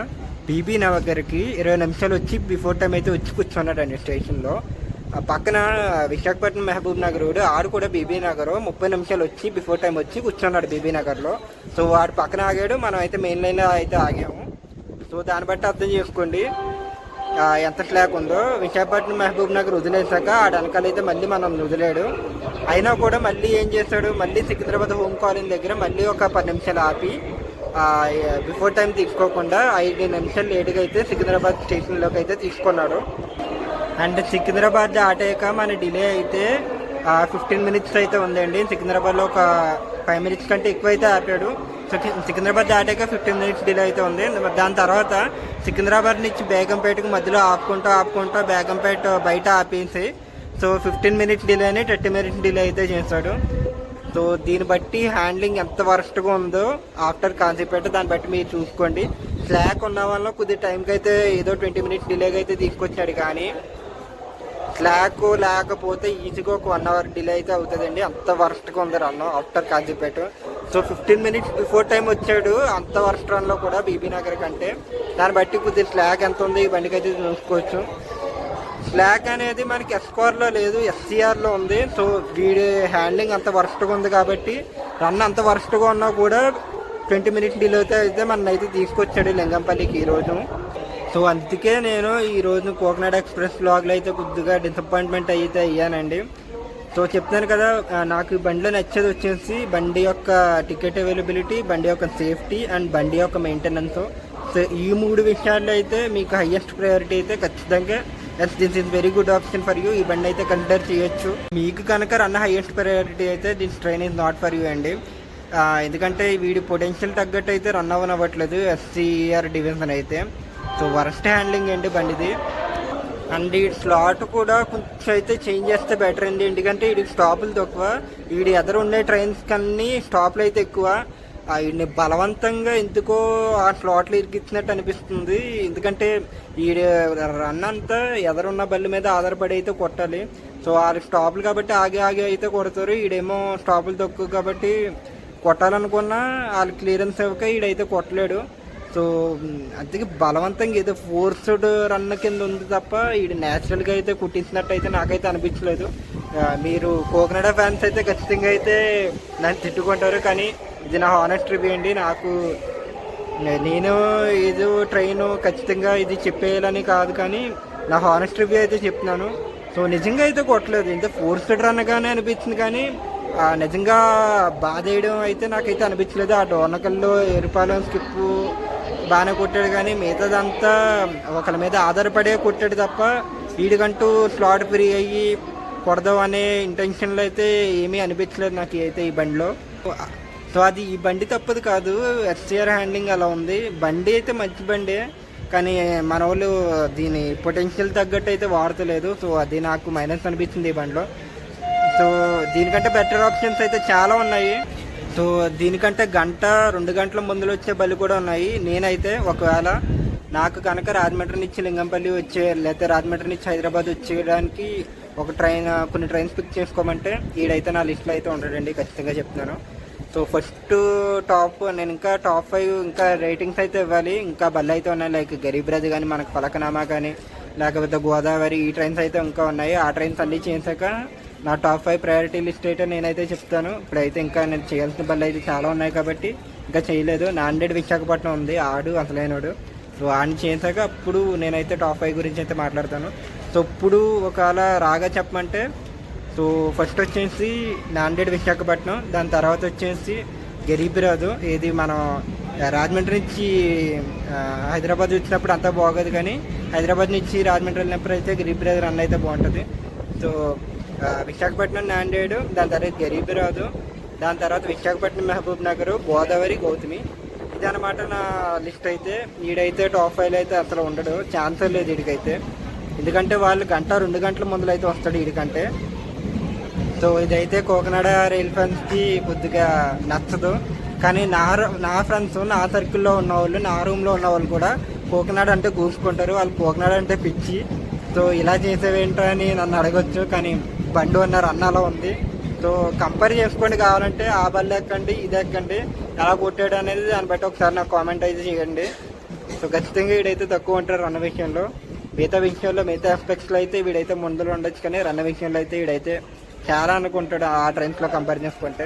బీబీ నగర్కి 20 నిమిషాలు వచ్చి బిఫోర్ టైం అయితే వచ్చి కూర్చున్నాడండి స్టేషన్లో. పక్కన విశాఖపట్నం మహబూబ్ నగర్ రోడ్ ఆడు కూడా బీబీ నగర్ 30 నిమిషాలు వచ్చి బిఫోర్ టైం వచ్చి కూర్చున్నాడు బీబీ నగర్లో. సో వాడు పక్కన ఆగాడు, మనం అయితే మెయిన్ లైన్లో అయితే ఆగాము. సో దాన్ని బట్టి అర్థం చేసుకోండి ఎంత స్లాక్ ఉందో. విశాఖపట్నం మహబూబ్ నగర్ వదిలేసాక ఆడ వెనకాలైతే మళ్ళీ మనం వదిలేడు. అయినా కూడా మళ్ళీ ఏం చేశాడు, మళ్ళీ సికింద్రాబాద్ హోమ్ కాలేజ్ దగ్గర మళ్ళీ ఒక 10 నిమిషాలు ఆపి బిఫోర్ టైం తీసుకోకుండా 5 నిమిషాలు లేటుగా అయితే సికింద్రాబాద్ స్టేషన్లోకి అయితే తీసుకున్నాడు. అండ్ సికింద్రాబాద్ దాటాక మన డిలే అయితే 15 మినిట్స్ అయితే ఉందండి. సికింద్రాబాద్లో ఒక 5 మినిట్స్ కంటే ఎక్కువ అయితే ఆపాడు. సో సికింద్రాబాద్ దాటాక 15 మినిట్స్ డిలే అయితే ఉంది. దాని తర్వాత సికింద్రాబాద్ నుంచి బేగంపేటకు మధ్యలో ఆపుకుంటా బేగంపేట బయట ఆపేసి సో 15 మినిట్స్ డిలేని 30 మినిట్స్ డిలే అయితే చేశాడు. సో దీన్ని బట్టి హ్యాండ్లింగ్ ఎంత వరస్ట్గా ఉందో ఆఫ్టర్ కాజీపేట దాన్ని బట్టి మీరు చూసుకోండి. స్లాక్ ఉన్న వల్ల కొద్ది టైంకి అయితే ఏదో 20 మినిట్స్ డిలేగా అయితే తీసుకొచ్చాడు. కానీ స్లాక్ లేకపోతే ఈజీగా ఒక 1 అవర్ డిలే అయితే అవుతుందండి. అంత వర్స్ట్గా ఉంది run after Kazipet. So 15 minutes before time వచ్చాడు. అంత వర్స్ట్ రన్లో కూడా బీబీ నగర్ కంటే. దాన్ని బట్టి కొద్దిగా స్లాక్ ఎంత ఉంది ఈ బండికి అయితే చూసుకోవచ్చు. స్లాక్ అనేది మనకి ఎస్కోర్లో లేదు, ఎస్సీఆర్లో ఉంది. సో వీడి హ్యాండ్లింగ్ అంత వర్స్ట్గా ఉంది కాబట్టి రన్ అంత వర్స్ట్గా ఉన్నా కూడా 20 మినిట్స్ డిలే అయితే మన అయితే తీసుకొచ్చాడు లింగంపల్లికి ఈరోజు. సో అందుకే నేను ఈరోజు కోకనాడ్ ఎక్స్ప్రెస్ బ్లాగ్లో అయితే కొద్దిగా డిసప్పాయింట్మెంట్ అయితే అయ్యానండి. సో చెప్తాను కదా, నాకు ఈ బండిలో నచ్చేది వచ్చేసి బండి యొక్క టికెట్ అవైలబిలిటీ, బండి యొక్క సేఫ్టీ అండ్ బండి యొక్క మెయింటెనెన్స్. సో ఈ 3 విషయాల్లో అయితే మీకు హయ్యెస్ట్ ప్రయారిటీ అయితే ఖచ్చితంగా this is very good option for you. ఈ బండి అయితే కన్సిడర్ చేయొచ్చు. మీకు కనుక రన్ హయ్యెస్ట్ ప్రయారిటీ అయితే this train is not for you అండి. ఎందుకంటే వీడి పొటెన్షియల్ తగ్గట్టు అయితే రన్ అవ్వనవ్వట్లేదు ఎస్సీఆర్ డివిజన్ అయితే. సో వర్స్ట్ హ్యాండ్లింగ్ అండి బండిది. అండ్ ఈ స్లాట్ కూడా కొంచెం అయితే చేంజ్ చేస్తే బెటర్ అండి. ఎందుకంటే వీడికి స్టాపులు తక్కువ, వీడి ఎదురు ఉండే ట్రైన్స్ కన్నీ స్టాప్లు అయితే ఎక్కువ. వీడిని బలవంతంగా ఎందుకో ఆ స్లాట్లు ఇరికిచ్చినట్టు అనిపిస్తుంది. ఎందుకంటే ఈ రన్ అంతా ఎదురున్న బల్లి మీద ఆధారపడి అయితే కొట్టాలి. సో వాళ్ళకి స్టాపులు కాబట్టి ఆగి అయితే కొడతారు. ఈడేమో స్టాపులు తక్కువ కాబట్టి కొట్టాలనుకున్నా వాళ్ళు క్లియరెన్స్ ఇవ్వక ఈడైతే కొట్టలేడు. సో అందుకే బలవంతంగా ఏదో ఫోర్స్డ్ రన్ కింద ఉంది తప్ప ఇది న్యాచురల్గా అయితే కుట్టించినట్టు అయితే నాకైతే అనిపించలేదు. మీరు కోకనాడ ఫ్యాన్స్ అయితే ఖచ్చితంగా అయితే నన్ను తిట్టుకుంటారు, కానీ ఇది నా హానెస్ట్ రివ్యూ అండి. నేను ఏదో ట్రైన్ ఖచ్చితంగా ఇది చెప్పేయాలని కాదు, కానీ నా హానెస్ట్ రివ్యూ అయితే చెప్తున్నాను. సో నిజంగా అయితే కొట్టలేదు, ఇంత ఫోర్స్డ్ రన్గానే అనిపించింది, కానీ నిజంగా బాధ వేయడం అయితే నాకైతే అనిపించలేదు. ఆ డోర్నకల్లో ఎరుపాలెం స్కిప్ బాగానే కొట్టాడు, కానీ మిగతాదంతా ఒకరి మీద ఆధారపడే కొట్టాడు తప్ప వీడికంటూ స్లాట్ ఫ్రీ అయ్యి కొడదాం అనే ఇంటెన్షన్లో అయితే ఏమీ అనిపించలేదు నాకు అయితే ఈ బండిలో. సో అది ఈ బండి తప్పదు కాదు, ఎస్సీఆర్ హ్యాండ్లింగ్ అలా ఉంది. బండి అయితే మంచి బండి, కానీ మన వాళ్ళు దీని పొటెన్షియల్ తగ్గట్టు అయితే వాడతలేదు. సో అది నాకు మైనస్ అనిపించింది ఈ బండిలో. సో దీనికంటే బెటర్ ఆప్షన్స్ అయితే చాలా ఉన్నాయి. సో దీనికంటే 1-2 గంటల ముందులో వచ్చే బళ్ళు కూడా ఉన్నాయి. నేనైతే ఒకవేళ నాకు కనుక రాజమండ్రి నుంచి లింగంపల్లి వచ్చే, లేకపోతే రాజమండ్రి నుంచి హైదరాబాద్ వచ్చేయడానికి ఒక కొన్ని ట్రైన్స్ పిక్ చేసుకోమంటే ఈడైతే నా లిస్ట్లో అయితే ఉంటాడండి, ఖచ్చితంగా చెప్తున్నాను. సో ఫస్ట్ టాప్, నేను ఇంకా టాప్ 5 ఇంకా రేటింగ్స్ అయితే ఇవ్వాలి. ఇంకా బళ్ళు అయితే ఉన్నాయి, లైక్ గరీబ్ రథ్ కానీ, మనకు పలకనామా కానీ, లేకపోతే గోదావరి, ఈ ట్రైన్స్ అయితే ఇంకా ఉన్నాయి. ఆ ట్రైన్స్ అన్నీ చేశాక నా టాప్ 5 ప్రయారిటీ లిస్ట్ అయితే నేనైతే చెప్తాను. ఇప్పుడైతే ఇంకా నేను చేయాల్సిన బళ్ళు అయితే చాలా ఉన్నాయి కాబట్టి ఇంకా చేయలేదు. నాందేడ్ విశాఖపట్నం ఉంది, ఆడు అసలైనడు. సో ఆడిని చేశాక అప్పుడు నేనైతే టాప్ 5 గురించి అయితే మాట్లాడతాను. సో ఇప్పుడు ఒకవేళ రాగా చెప్పమంటే, సో ఫస్ట్ వచ్చేసి నాందేడ్ విశాఖపట్నం, దాని తర్వాత వచ్చేసి గరీబ్ రథ్. ఇది మనం రాజమండ్రి నుంచి హైదరాబాద్ వచ్చినప్పుడు అంతా బాగోదు, కానీ హైదరాబాద్ నుంచి రాజమండ్రి వెళ్ళినప్పుడు అయితే గరీబ్ రథ్ రన్ అయితే బాగుంటుంది. సో విశాఖపట్నం నాందేడు, దాని తర్వాత గరీబ్ రథ్, దాని తర్వాత విశాఖపట్నం మహబూబ్ నగర్, గోదావరి, గౌతమి. ఇదన్నమాట నా లిస్ట్ అయితే. వీడైతే టాప్ 5 అయితే అసలు ఉండడు, ఛాన్స్ లేదు వీడికైతే. ఎందుకంటే వాళ్ళు 1-2 గంటల ముందులో అయితే వస్తాడు వీడికంటే. సో ఇదైతే కోకనాడ రైల్ ఫ్యాన్స్కి కొద్దిగా నచ్చదు, కానీ నా ఫ్రెండ్స్, నా సర్కిల్లో ఉన్న వాళ్ళు, నా రూమ్లో ఉన్న వాళ్ళు కూడా కోకనాడ అంటే గూసుకుంటారు. వాళ్ళు కోకనాడ అంటే పిచ్చి. సో ఇలా చేసేవేంటో అని నన్ను అడగొచ్చు, కానీ బండి అన్నారు అన్నలా ఉంది. సో కంపేర్ చేసుకోండి, కావాలంటే ఆ బళ్ళు ఎక్కండి, ఇది ఎక్కండి, ఎలా కొట్టాడు అనేది దాన్ని బట్టి ఒకసారి నాకు కామెంట్ అయితే చేయండి. సో ఖచ్చితంగా వీడైతే తక్కువ ఉంటారు రన్ విషయంలో. మిగతా ఆస్పెక్ట్స్లో అయితే వీడైతే ముందులో ఉండొచ్చు, కానీ రన్ విషయంలో అయితే వీడైతే చాలా అనుకుంటాడు ఆ ట్రైన్స్లో కంపేర్ చేసుకుంటే.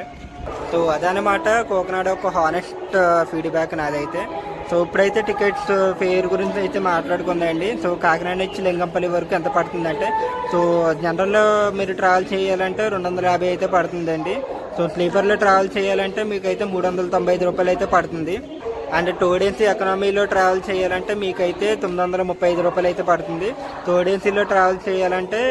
సో అదనమాట కోకనాడ ఒక హానెస్ట్ ఫీడ్బ్యాక్ నాదైతే. సో ఇప్పుడైతే టికెట్స్ ఫేర్ గురించి అయితే మాట్లాడుకుందండి. సో కాకినాడ నుంచి లింగంపల్లి వరకు ఎంత పడుతుందంటే, సో జనరల్లో మీరు ట్రావెల్ చేయాలంటే 250 అయితే పడుతుందండి. సో స్లీపర్లో ట్రావెల్ చేయాలంటే మీకు అయితే 395 రూపాయలు అయితే పడుతుంది. అండ్ థర్డ్ ఏసీ ఎకనామీలో ట్రావెల్ చేయాలంటే మీకైతే 935 రూపాయలు అయితే పడుతుంది. థర్డ్ ఏసీలో ట్రావెల్ చేయాలంటే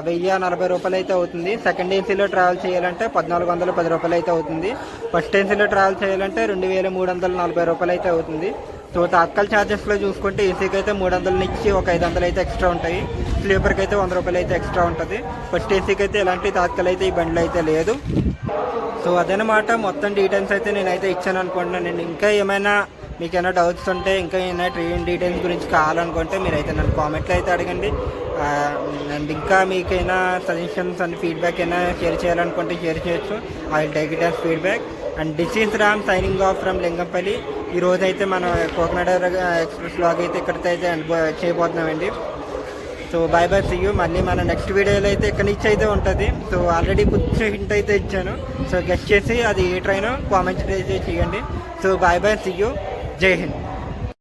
1040 రూపాయలు అయితే అవుతుంది. సెకండ్ ఏసీలో ట్రావెల్ చేయాలంటే 1410 రూపాయలు అయితే అవుతుంది. ఫస్ట్ ఏసీలో ట్రావెల్ చేయాలంటే 2340 రూపాయలు అయితే అవుతుంది. సో తాత్కాల్ ఛార్జెస్లో చూసుకుంటే ఏసీకి అయితే 300 నుంచి ఒక 500 అయితే ఎక్స్ట్రా ఉంటాయి. స్లీపర్కి అయితే 100 రూపాయలు అయితే ఎక్స్ట్రా ఉంటుంది. ఫస్ట్ ఏసీకి అయితే ఎలాంటి తాత్కాల్ అయితే ఈ బండిలో అయితే లేదు. సో అదనమాట మొత్తం డీటెయిల్స్ అయితే నేనైతే ఇచ్చాను అనుకుంటున్నాను. నేను ఇంకా ఏమైనా మీకు ఏమైనా డౌట్స్ ఉంటే ఇంకా ఏమైనా ట్రైన్ డీటెయిల్స్ గురించి కావాలనుకుంటే మీరైతే నన్ను కామెంట్లో అయితే అడగండి. అండ్ ఇంకా మీకైనా సజెషన్స్ అండ్ ఫీడ్బ్యాక్ అయినా షేర్ చేయాలనుకుంటే షేర్ చేయొచ్చు. I will take it as feedback. And this is Ram signing off from Lingampalli. ఈరోజు అయితే మనం కోకనడ ఎక్స్ప్రెస్ లాగ్ అయితే ఇక్కడితో అయితే చేయబోతున్నామండి. So bye bye, see you. మళ్ళీ మన నెక్స్ట్ వీడియోలో అయితే ఇక్కడి నుంచి అయితే ఉంటుంది. సో ఆల్రెడీ కొంచెం హింట్ అయితే ఇచ్చాను. సో గెస్ట్ చేసి అది ఏ ట్రైనో కామెంట్ అయితే చేయండి. So bye bye, see you. Jai Hind.